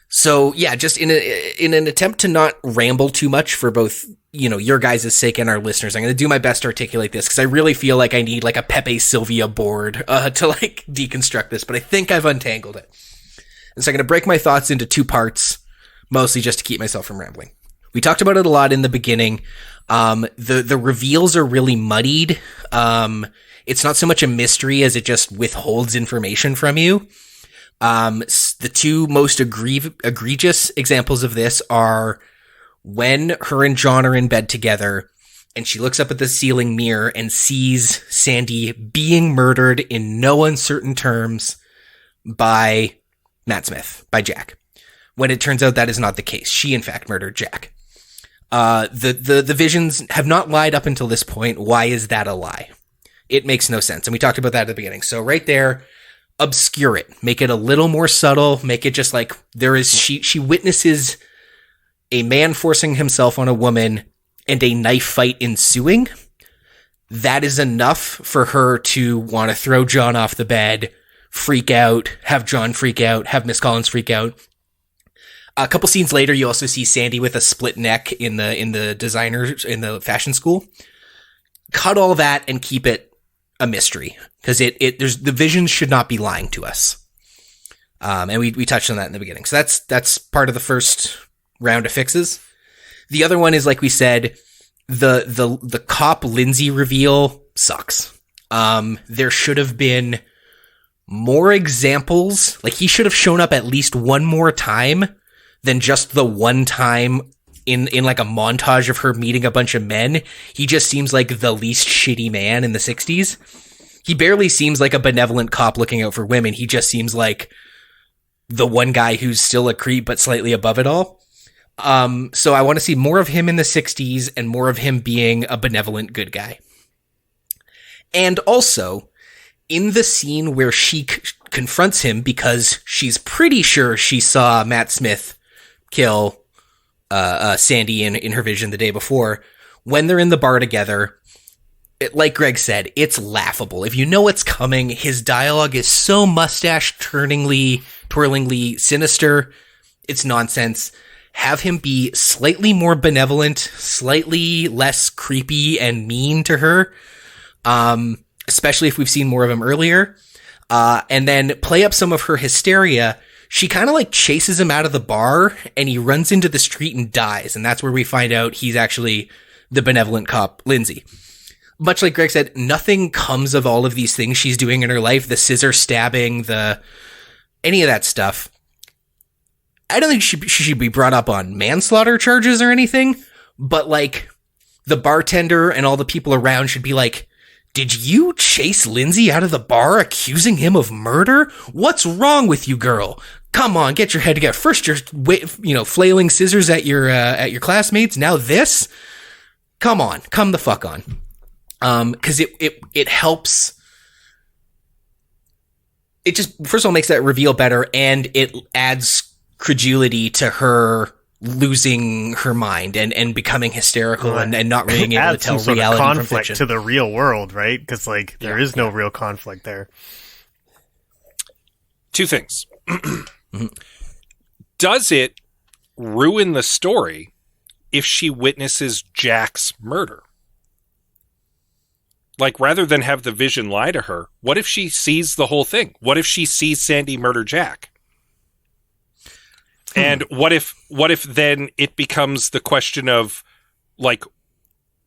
So yeah, just in an attempt to not ramble too much for both, your guys' sake and our listeners, I'm going to do my best to articulate this because I really feel like I need like a Pepe Sylvia board to like deconstruct this, but I think I've untangled it. And so I'm going to break my thoughts into two parts, mostly just to keep myself from rambling. We talked about it a lot in the beginning. The reveals are really muddied. It's not so much a mystery as it just withholds information from you. The two most egregious examples of this are when her and John are in bed together and she looks up at the ceiling mirror and sees Sandy being murdered in no uncertain terms by Matt Smith, by Jack. When it turns out that is not the case. She, in fact, murdered Jack. The visions have not lied up until this point. Why is that a lie? It makes no sense. And we talked about that at the beginning. So right there, obscure it. Make it a little more subtle. Make it just like she witnesses a man forcing himself on a woman and a knife fight ensuing. That is enough for her to want to throw John off the bed, freak out, have John freak out, have Miss Collins freak out. A couple scenes later, you also see Sandy with a split neck in the fashion school. Cut all that and keep it a mystery because the visions should not be lying to us. And we touched on that in the beginning. So that's part of the first round of fixes. The other one is, like we said, the cop Lindsay reveal sucks. There should have been more examples. Like, he should have shown up at least one more time than just the one time in like a montage of her meeting a bunch of men. He just seems like the least shitty man in the 60s. He barely seems like a benevolent cop looking out for women. He just seems like the one guy who's still a creep but slightly above it all. So I want to see more of him in the 60s and more of him being a benevolent good guy. And also, in the scene where she confronts him because she's pretty sure she saw Matt Smith kill Sandy in her vision the day before, when they're in the bar together, like Greg said, it's laughable. If you know what's coming, his dialogue is so mustache-twirlingly sinister, it's nonsense. Have him be slightly more benevolent, slightly less creepy and mean to her, especially if we've seen more of him earlier, and then play up some of her hysteria. She kind of like chases him out of the bar and he runs into the street and dies. And that's where we find out he's actually the benevolent cop, Lindsay. Much like Greg said, nothing comes of all of these things she's doing in her life. The scissor stabbing, any of that stuff. I don't think she should be brought up on manslaughter charges or anything, but like the bartender and all the people around should be like, did you chase Lindsay out of the bar accusing him of murder? What's wrong with you, girl? Come on, get your head together. First you're flailing scissors at your classmates. Now this? Come on, come the fuck on. Cause it helps. It just, first of all, makes that reveal better, and it adds credulity to her losing her mind and becoming hysterical and not being able to tell reality from conflict fiction to the real world, right? Because there is no real conflict there. Two things. Does it ruin the story if she witnesses Jack's murder? Like, rather than have the vision lie to her, what if she sees the whole thing? What if she sees Sandy murder Jack? And what if then it becomes the question of, like,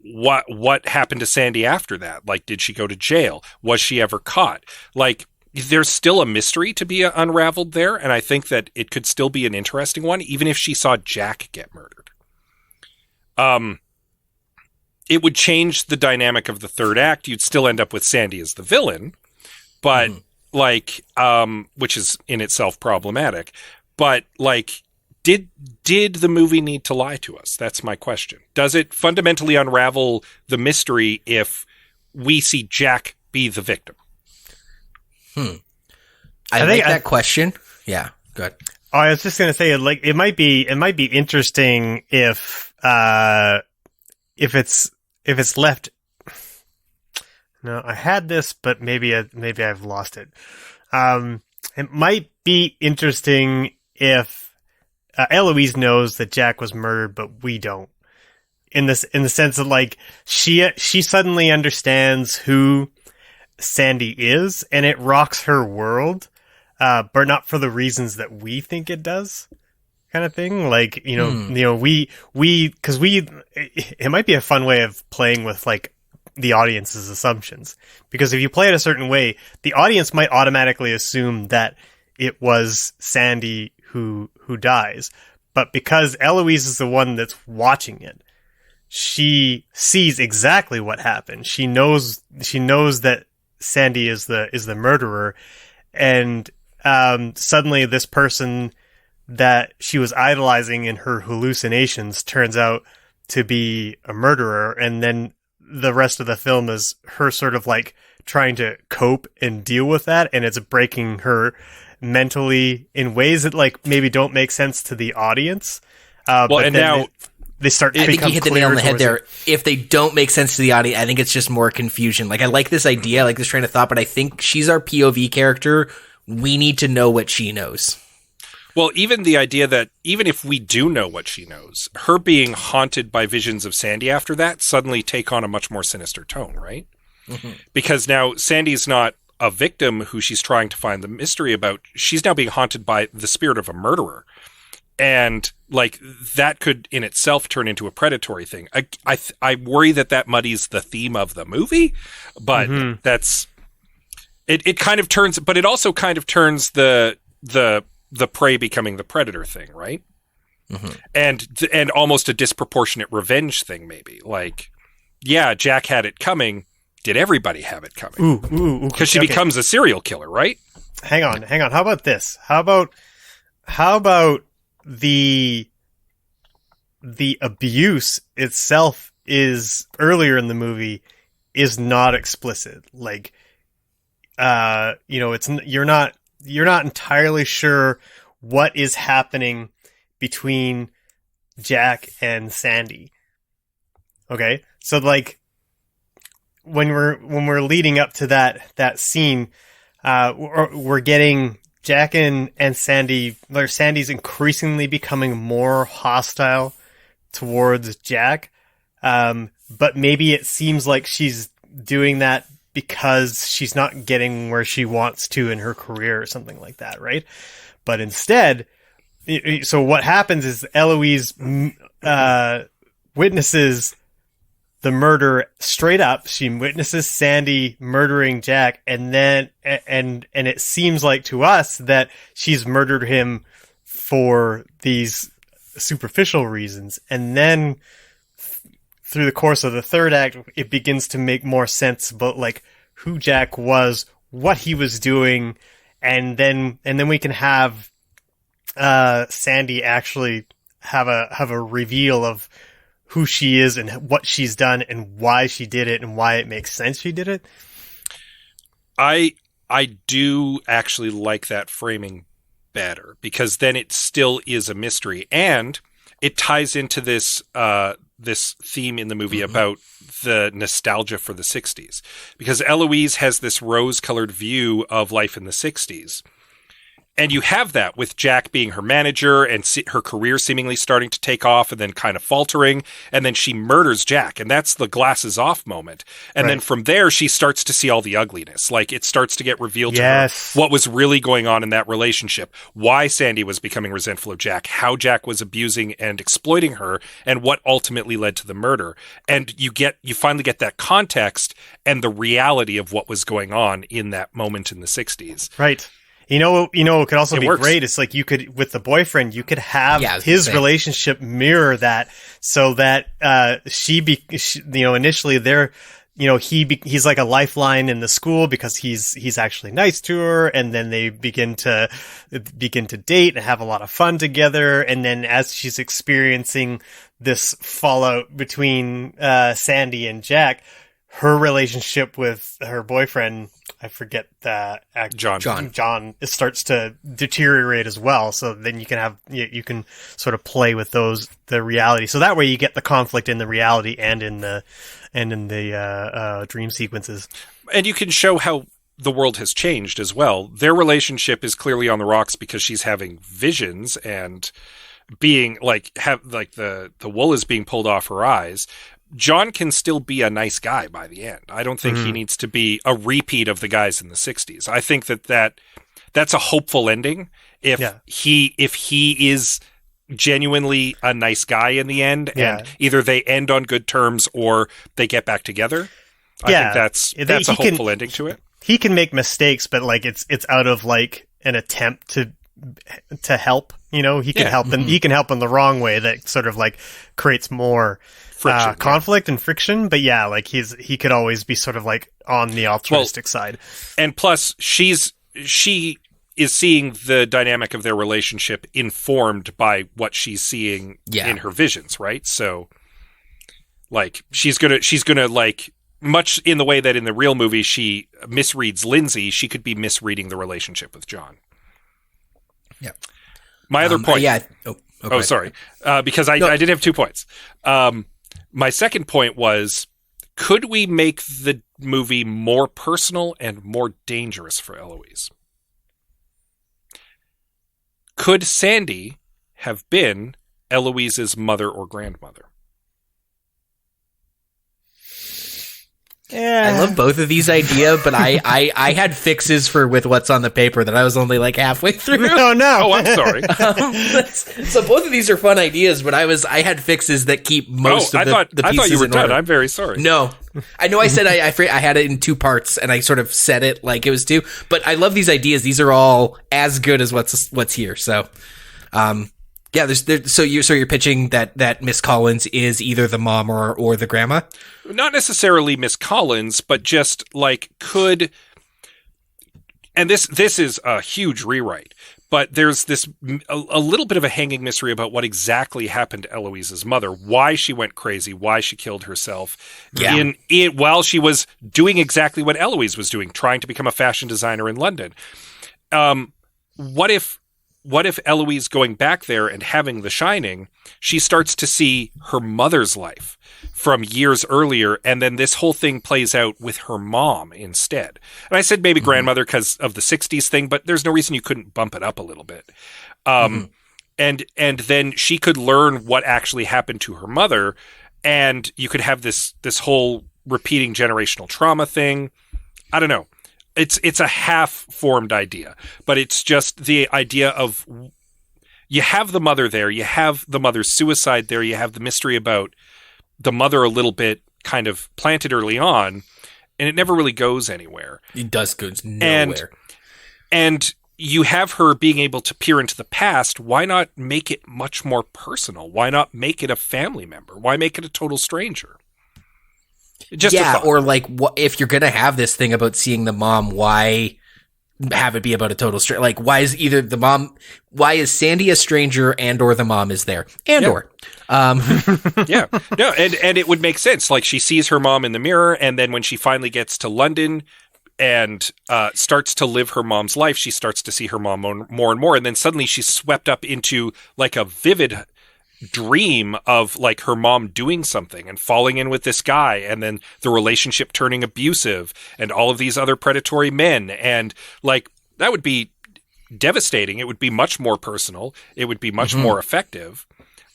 what happened to Sandy after that? Like, did she go to jail? Was she ever caught? Like, there's still a mystery to be unraveled there, and I think that it could still be an interesting one, even if she saw Jack get murdered. It would change the dynamic of the third act. You'd still end up with Sandy as the villain, but which is in itself problematic. But like, did the movie need to lie to us? That's my question. Does it fundamentally unravel the mystery if we see Jack be the victim? I like that question. Yeah, go ahead. Oh, I was just gonna say, like, it might be interesting if it's left. No, I had this, but maybe I've lost it. It might be interesting if Eloise knows that Jack was murdered, but we don't. In the sense that, like, she suddenly understands who Sandy is, and it rocks her world, but not for the reasons that we think it does, kind of thing. Like, it might be a fun way of playing with, like, the audience's assumptions, because if you play it a certain way, the audience might automatically assume that it was Sandy who dies, but because Eloise is the one that's watching it, she sees exactly what happened. She knows that Sandy is the murderer, and suddenly this person that she was idolizing in her hallucinations turns out to be a murderer, and then the rest of the film is her sort of like trying to cope and deal with that, and it's breaking her mentally in ways that like maybe don't make sense to the audience. They start to I think become you hit the nail on the head clear there. If they don't make sense to the audience, I think it's just more confusion. Like, I like this idea, I like this train of thought, but I think she's our POV character. We need to know what she knows. Well, even the idea that even if we do know what she knows, her being haunted by visions of Sandy after that suddenly take on a much more sinister tone, right? Mm-hmm. Because now Sandy's not a victim who she's trying to find the mystery about. She's now being haunted by the spirit of a murderer. And like that could in itself turn into a predatory thing. I worry that muddies the theme of the movie, but that's it kind of turns, but it also kind of turns the prey becoming the predator thing, right? Mm-hmm. And almost a disproportionate revenge thing, maybe. Like, yeah, Jack had it coming. Did everybody have it coming? Because she becomes a serial killer, right? Hang on. How about this? How about the abuse itself is earlier in the movie is not explicit. Like, you're not entirely sure what is happening between Jack and Sandy. Okay, so like when we're leading up to that scene, we're getting Jack and Sandy, or Sandy's increasingly becoming more hostile towards Jack. But maybe it seems like she's doing that because she's not getting where she wants to in her career or something like that, right? But instead, so what happens is Eloise witnesses the murder straight up. She witnesses Sandy murdering Jack, and then and it seems like to us that she's murdered him for these superficial reasons. And then through the course of the third act, it begins to make more sense about like who Jack was, what he was doing, and then we can have Sandy actually have a reveal of who she is and what she's done and why she did it and why it makes sense she did it. I do actually like that framing better, because then it still is a mystery, and it ties into this this theme in the movie about the nostalgia for the 60s, because Eloise has this rose-colored view of life in the 60s. And you have that with Jack being her manager and her career seemingly starting to take off and then kind of faltering. And then she murders Jack. And that's the glasses off moment. And then from there, she starts to see all the ugliness. Like, it starts to get revealed to her what was really going on in that relationship, why Sandy was becoming resentful of Jack, how Jack was abusing and exploiting her, and what ultimately led to the murder. And you finally get that context and the reality of what was going on in that moment in the 60s. Right. You know, it could also be great. It's like you could, with the boyfriend, you could have his relationship mirror that, so that initially they're, he's like a lifeline in the school because he's actually nice to her, and then they begin to date and have a lot of fun together. And then as she's experiencing this fallout between Sandy and Jack, her relationship with her boyfriend, I forget that John, it starts to deteriorate as well. So then you can sort of play with the reality. So that way you get the conflict in the reality and in the dream sequences. And you can show how the world has changed as well. Their relationship is clearly on the rocks because she's having visions, and being like have like the wool is being pulled off her eyes, John can still be a nice guy by the end. I don't think he needs to be a repeat of the guys in the 60s. I think that's a hopeful ending if he is genuinely a nice guy in the end, and either they end on good terms or they get back together. I think that's a hopeful ending to it. He can make mistakes, but like it's out of like an attempt to help. You know, he can help, and he can help in the wrong way that sort of like creates more friction, conflict and friction. But yeah, like he could always be sort of like on the altruistic side. And plus, she is seeing the dynamic of their relationship informed by what she's seeing in her visions, right? So, like, she's gonna like, much in the way that in the real movie she misreads Lindsay, she could be misreading the relationship with John. Yeah. My other point. Sorry. Because I did have 2 points. My second point was, could we make the movie more personal and more dangerous for Eloise? Could Sandy have been Eloise's mother or grandmother? I love both of these ideas, but I had fixes with what's on the paper that I was only like halfway through. Oh no! Oh, I'm sorry. So both of these are fun ideas, but I had fixes that keep most of the pieces I thought you were in done. order. I'm very sorry. No, I know I said I had it in 2 parts, and I sort of said it like it was 2. But I love these ideas. These are all as good as what's here. So, yeah. So you're pitching that Miss Collins is either the mom or the grandma. Not necessarily Miss Collins, but just like and this is a huge rewrite, but there's this a little bit of a hanging mystery about what exactly happened to Eloise's mother, why she went crazy, why she killed herself while she was doing exactly what Eloise was doing, trying to become a fashion designer in London. What if Eloise going back there and having The Shining, she starts to see her mother's life from years earlier, and then this whole thing plays out with her mom instead. And I said maybe grandmother because of the 60s thing, but there's no reason you couldn't bump it up a little bit. And then she could learn what actually happened to her mother, and you could have this whole repeating generational trauma thing. I don't know. It's a half-formed idea, but it's just the idea of you have the mother there, you have the mother's suicide there, you have the mystery about the mother a little bit kind of planted early on, and it never really goes anywhere. It goes nowhere. And you have her being able to peer into the past. Why not make it much more personal? Why not make it a family member? Why make it a total stranger? Or like, if you're gonna have this thing about seeing the mom, why have it be about a total stranger? Like, why is Sandy a stranger or the mom is there and it would make sense. Like, she sees her mom in the mirror, and then when she finally gets to London and starts to live her mom's life, she starts to see her mom more and more, and then suddenly she's swept up into like a vivid dream of like her mom doing something and falling in with this guy, and then the relationship turning abusive and all of these other predatory men, and like that would be devastating. It would be much more personal. It would be much more effective.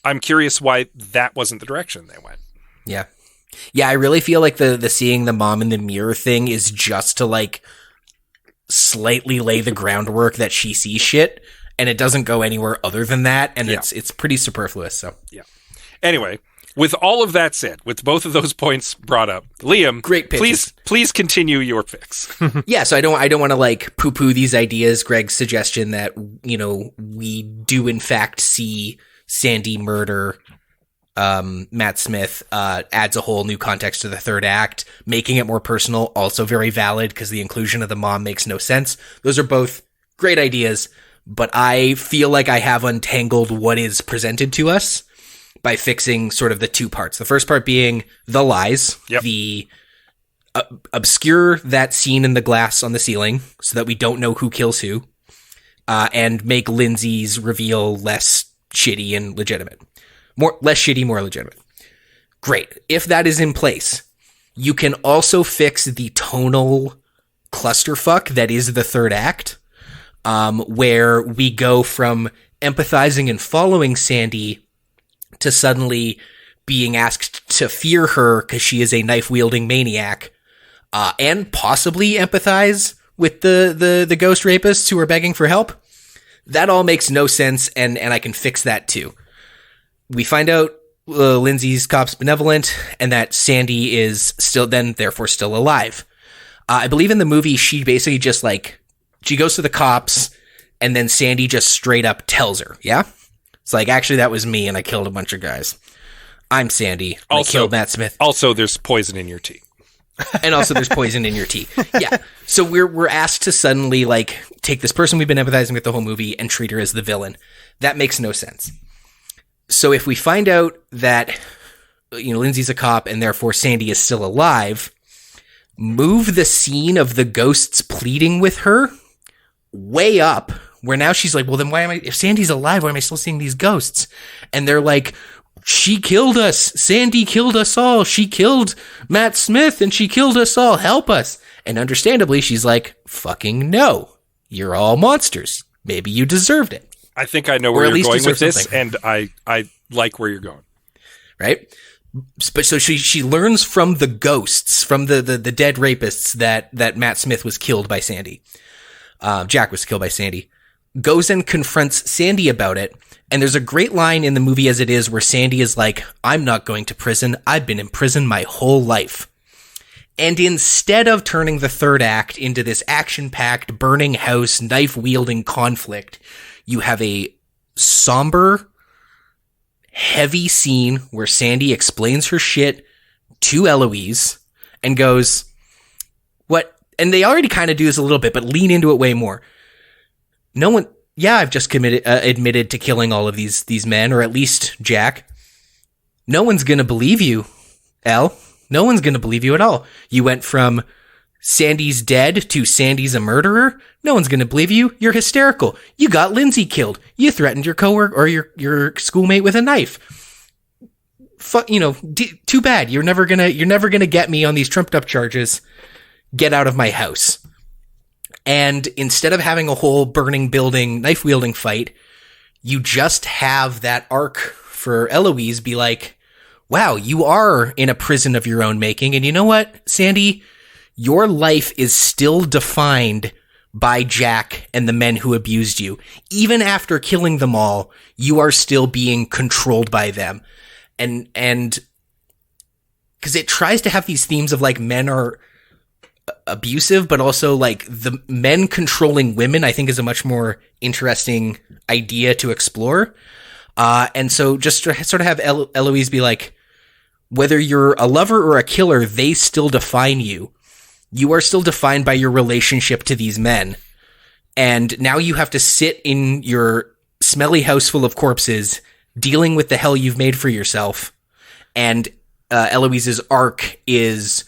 I'm curious why that wasn't the direction they went. Yeah, I really feel like the seeing the mom in the mirror thing is just to like slightly lay the groundwork that she sees shit, and it doesn't go anywhere other than that, and it's pretty superfluous. So anyway, with all of that said, with both of those points brought up, Liam, great pitches. Please continue your fix. Yeah, so I don't want to like poo-poo these ideas. Greg's suggestion that, you know, we do in fact see Sandy murder Matt Smith adds a whole new context to the third act, making it more personal. Also very valid, because the inclusion of the mom makes no sense. Those are both great ideas, but I feel like I have untangled what is presented to us by fixing sort of the 2 parts. The first part being the lies, the obscure that scene in the glass on the ceiling so that we don't know who kills who, and make Lindsay's reveal less shitty and legitimate. Less shitty, more legitimate. Great. If that is in place, you can also fix the tonal clusterfuck that is the third act, where we go from empathizing and following Sandy to suddenly being asked to fear her because she is a knife-wielding maniac, and possibly empathize with the ghost rapists who are begging for help. That all makes no sense, and I can fix that too. We find out Lindsay's cop's benevolent, and that Sandy is therefore still alive. I believe in the movie, she basically just she goes to the cops, and then Sandy just straight up tells her, yeah? It's like, actually, that was me, and I killed a bunch of guys. I'm Sandy. I killed Matt Smith. Also, there's poison in your tea. And also there's poison in your tea. Yeah. So we're asked to suddenly take this person we've been empathizing with the whole movie and treat her as the villain. That makes no sense. So if we find out that, Lindsay's a cop and therefore Sandy is still alive, move the scene of the ghosts pleading with her way up, where now she's like, well, then if Sandy's alive, why am I still seeing these ghosts? And they're like, she killed us. Sandy killed us all. She killed Matt Smith and she killed us all. Help us. And understandably, she's like, fucking no. You're all monsters. Maybe you deserved it. I think I know where you're going with this, and I like where you're going. Right? But so she learns from the ghosts, from the dead rapists that Matt Smith was killed by Sandy. Jack was killed by Sandy. Goes and confronts Sandy about it. And there's a great line in the movie as it is where Sandy is like, I'm not going to prison. I've been in prison my whole life. And instead of turning the third act into this action-packed, burning house, knife-wielding conflict, you have a somber, heavy scene where Sandy explains her shit to Eloise and goes, what? And they already kind of do this a little bit, but lean into it way more. I've just admitted to killing all of these men, or at least Jack. No one's gonna believe you, Elle. No one's gonna believe you at all. You went from Sandy's dead to Sandy's a murderer. No one's gonna believe you. You're hysterical. You got Lindsay killed. You threatened your coworker or your schoolmate with a knife. Too bad. You're never gonna get me on these trumped up charges. Get out of my house. And instead of having a whole burning building, knife-wielding fight, you just have that arc for Eloise be like, wow, you are in a prison of your own making. And you know what, Sandy? Your life is still defined by Jack and the men who abused you. Even after killing them all, you are still being controlled by them. And because it tries to have these themes of men are abusive, but also the men controlling women, I think, is a much more interesting idea to explore. And so just to sort of have Eloise be like, whether you're a lover or a killer, they still define you. You are still defined by your relationship to these men. And now you have to sit in your smelly house full of corpses, dealing with the hell you've made for yourself. And Eloise's arc is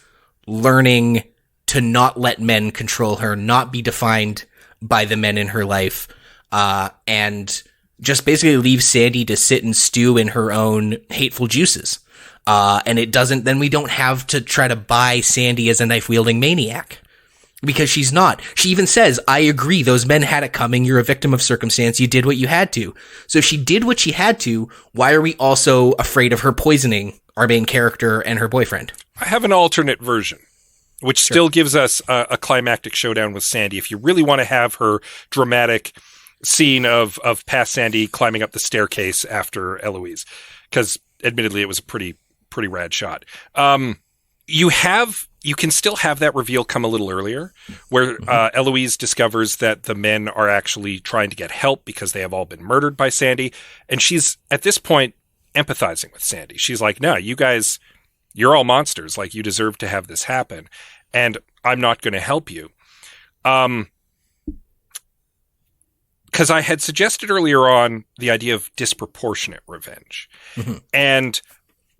learning to not let men control her, not be defined by the men in her life, and just basically leave Sandy to sit and stew in her own hateful juices. And then we don't have to try to buy Sandy as a knife-wielding maniac. Because she's not. She even says, I agree, those men had it coming, you're a victim of circumstance, you did what you had to. So if she did what she had to, why are we also afraid of her poisoning our main character and her boyfriend? I have an alternate version, which still gives us a climactic showdown with Sandy. If you really want to have her dramatic scene of past Sandy climbing up the staircase after Eloise, because admittedly it was a pretty rad shot. You can still have that reveal come a little earlier, where Eloise discovers that the men are actually trying to get help because they have all been murdered by Sandy. And she's, at this point, empathizing with Sandy. She's like, no, you guys, you're all monsters. You deserve to have this happen. And I'm not going to help you. Because I had suggested earlier on the idea of disproportionate revenge. Mm-hmm. And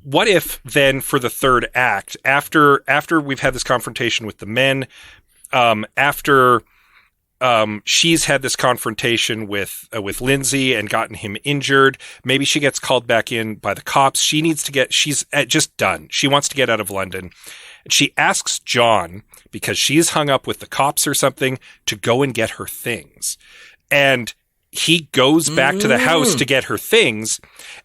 what if then for the third act, after we've had this confrontation with the men, after she's had this confrontation with Lindsay and gotten him injured, maybe she gets called back in by the cops. She's just done. She wants to get out of London. And she asks John, because she's hung up with the cops or something, to go and get her things. And he goes back to the house to get her things,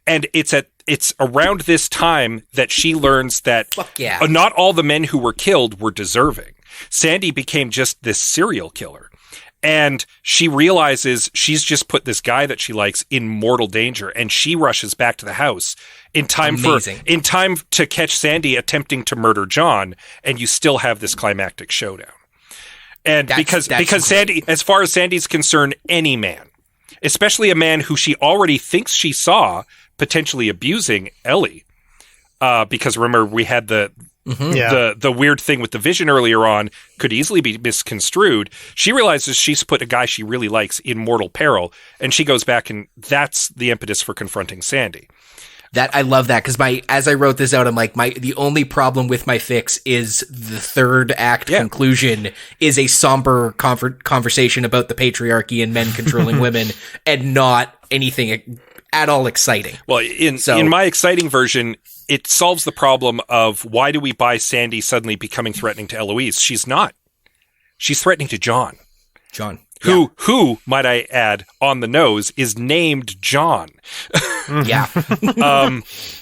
and it's around this time that she learns that not all the men who were killed were deserving. Sandy became just this serial killer. And she realizes she's just put this guy that she likes in mortal danger, and she rushes back to the house in time to catch Sandy attempting to murder John, and you still have this climactic showdown. And because Sandy, as far as Sandy's concerned, any man, especially a man who she already thinks she saw potentially abusing Ellie, because remember we had the weird thing with the vision earlier on could easily be misconstrued. She realizes she's put a guy she really likes in mortal peril, and she goes back, and that's the impetus for confronting Sandy. I love that, because as I wrote this out, I'm like, the only problem with my fix is the third act conclusion is a somber conversation about the patriarchy and men controlling women, and not anything at all exciting. Well, in my exciting version, it solves the problem of why do we buy Sandy suddenly becoming threatening to Eloise? She's not. She's threatening to John. Who, might I add, on the nose, is named John. Yeah.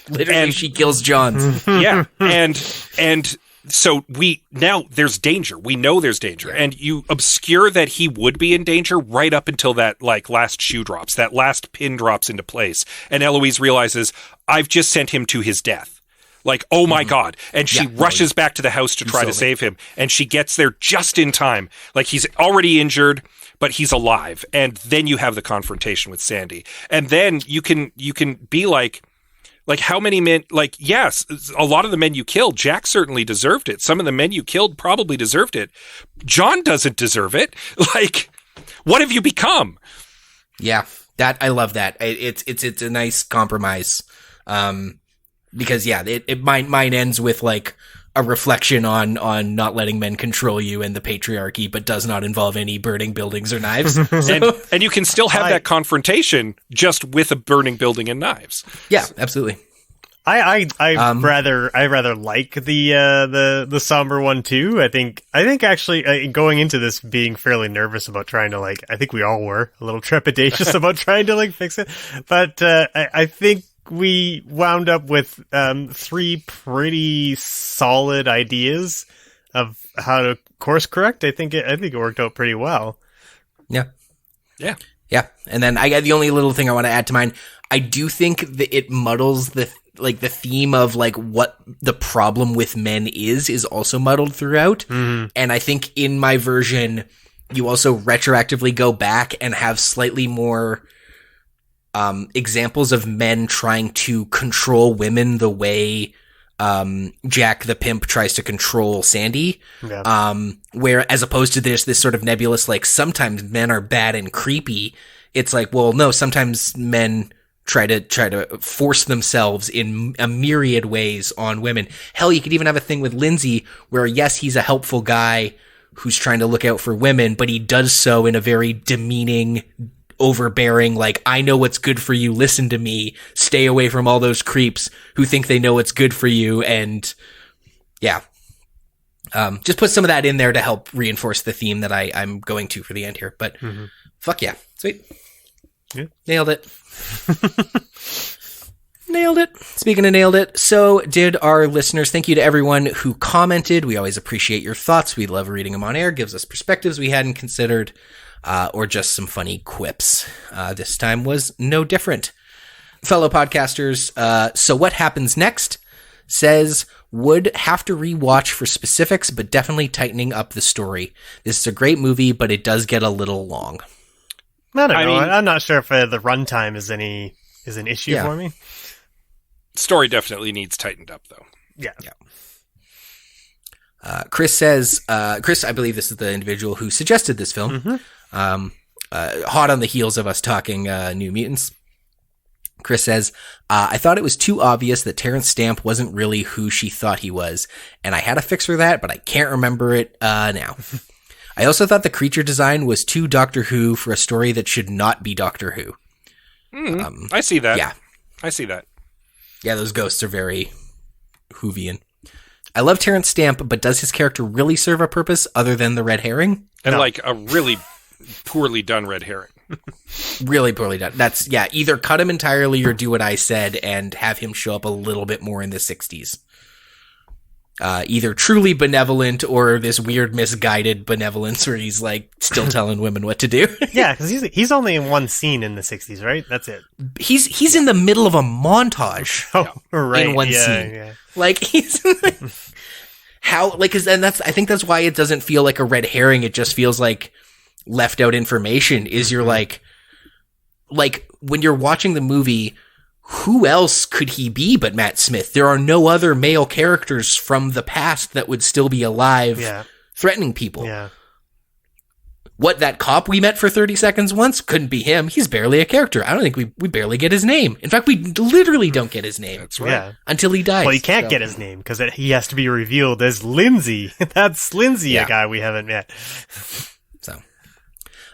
Literally, she kills John. Yeah. And so now there's danger. We know there's danger. And you obscure that he would be in danger right up until that last shoe drops, that last pin drops into place. And Eloise realizes, I've just sent him to his death. Like, oh my God. And she rushes back to the house to try to save him. And she gets there just in time. Like, he's already injured, but he's alive. And then you have the confrontation with Sandy. And then you can be like how many men, yes, a lot of the men you killed, Jack certainly deserved it. Some of the men you killed probably deserved it. John doesn't deserve it. Like, what have you become? Yeah, I love that. It's a nice compromise. Because mine ends with a reflection on not letting men control you and the patriarchy, but does not involve any burning buildings or knives. And you can still have that confrontation just with a burning building and knives. Yeah, absolutely. I rather like the somber one too. I think actually going into this being fairly nervous about trying to I think we all were a little trepidatious about trying to fix it, but I think we wound up with 3 pretty solid ideas of how to course correct. I think it worked out pretty well. Yeah. And then the only little thing I want to add to mine, I do think that it muddles the theme of what the problem with men is also muddled throughout. Mm-hmm. And I think in my version, you also retroactively go back and have slightly more examples of men trying to control women the way Jack the pimp tries to control Sandy. Yeah. Where as opposed to this sort of nebulous, sometimes men are bad and creepy. It's well, no, sometimes men try to force themselves in a myriad ways on women. Hell, you could even have a thing with Lindsay where, yes, he's a helpful guy who's trying to look out for women, but he does so in a very demeaning, overbearing, I know what's good for you, listen to me, stay away from all those creeps who think they know what's good for you. And just put some of that in there to help reinforce the theme that I'm going to for the end here. But fuck yeah. Sweet. Yeah. Nailed it. Nailed it. Speaking of nailed it, so did our listeners. Thank you to everyone who commented. We always appreciate your thoughts. We love reading them on air. Gives us perspectives we hadn't considered. Or just some funny quips. This time was no different. Fellow podcasters, So What Happens Next says, would have to rewatch for specifics, but definitely tightening up the story. This is a great movie, but it does get a little long. I don't know. I'm not sure if the runtime is an issue for me. Story definitely needs tightened up, though. Yeah. Chris says, Chris, I believe this is the individual who suggested this film. Hot on the heels of us talking New Mutants. Chris says, I thought it was too obvious that Terrence Stamp wasn't really who she thought he was, and I had a fix for that, but I can't remember it now. I also thought the creature design was too Doctor Who for a story that should not be Doctor Who. I see that. Yeah. I see that. Yeah, those ghosts are very Whovian. I love Terrence Stamp, but does his character really serve a purpose other than the red herring? And a really poorly done red herring. Really poorly done. That's, either cut him entirely or do what I said and have him show up a little bit more in the 60s. Either truly benevolent or this weird misguided benevolence where he's like still telling women what to do. Yeah, because he's only in one scene in the 60s, right? That's it. He's in the middle of a montage. Right. In one scene. Yeah. Like he's how like and that's I think that's why it doesn't feel like a red herring. It just feels like left out information. Is you're like when you're watching the movie, who else could he be but Matt Smith? There are no other male characters from the past that would still be alive threatening people. Yeah. What, that cop we met for 30 seconds once? Couldn't be him. He's barely a character. I don't think we barely get his name. In fact, we literally don't get his name. That's right. Yeah. Until he dies. Well, he can't get his name because he has to be revealed as Lindsay. That's Lindsay, a guy we haven't met. So,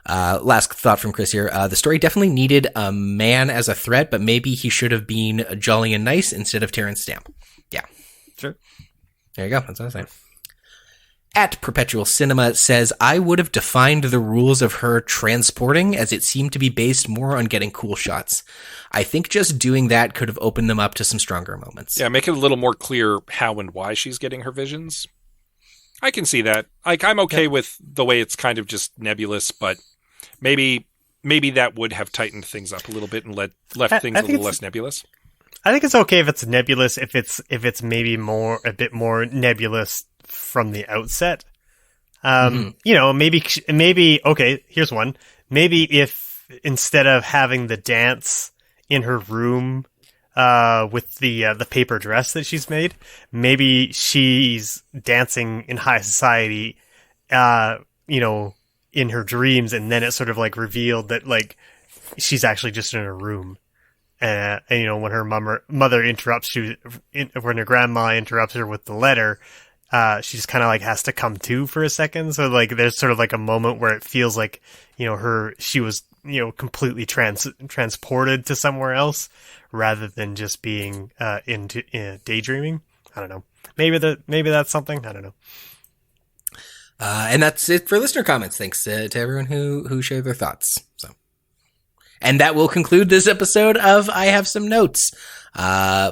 last thought from Chris here. The story definitely needed a man as a threat, but maybe he should have been jolly and nice instead of Terrence Stamp. Yeah. Sure. There you go. That's what I was saying. At Perpetual Cinema says, I would have defined the rules of her transporting as it seemed to be based more on getting cool shots. I think just doing that could have opened them up to some stronger moments. Yeah, make it a little more clear how and why she's getting her visions. I can see that. Like, I'm okay with the way it's kind of just nebulous, but maybe that would have tightened things up a little bit and left things a little less nebulous. I think it's okay if it's nebulous, if it's maybe a bit more nebulous from the outset. You know, maybe okay, here's one. Maybe if instead of having the dance in her room with the paper dress that she's made, maybe she's dancing in high society, you know, in her dreams, and then it's sort of like revealed that like she's actually just in her room. And you know, when her mother interrupts you, when her grandma interrupts her with the letter, she just kind of like has to come to for a second. So like there's sort of like a moment where it feels like, you know, she was, you know, completely transported to somewhere else rather than just being into daydreaming. I don't know. Maybe that's something. I don't know. And that's it for listener comments. Thanks to everyone who shared their thoughts. So, and that will conclude this episode of I Have Some Notes.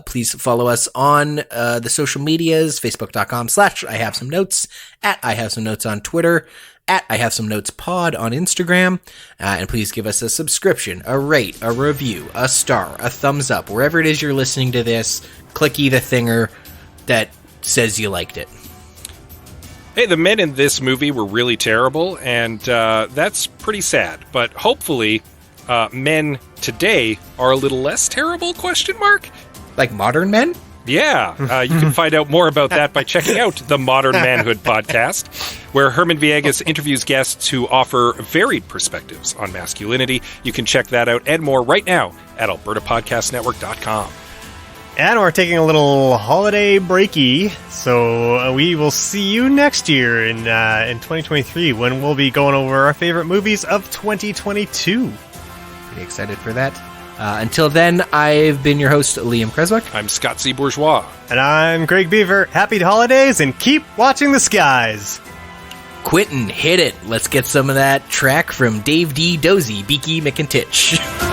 Please follow us on the social medias, facebook.com/I Have Some Notes, at I Have Some Notes on Twitter, at I Have Some Notes Pod on Instagram, and please give us a subscription, a rate, a review, a star, a thumbs up, wherever it is you're listening to this. Clicky the thinger that says you liked it. Hey, the men in this movie were really terrible, and that's pretty sad. But hopefully, men today are a little less terrible, ? Like modern men? Yeah. You can find out more about that by checking out the Modern Manhood podcast, where Herman Villegas interviews guests who offer varied perspectives on masculinity. You can check that out and more right now at albertapodcastnetwork.com. And we're taking a little holiday breaky, so we will see you next year in 2023 when we'll be going over our favorite movies of 2022. Pretty excited for that. Until then, I've been your host, Liam Kreswick. I'm Scott C. Bourgeois. And I'm Greg Beaver. Happy holidays and keep watching the skies. Quentin, hit it. Let's get some of that track from Dave D. Dozy, Beaky McIntitch.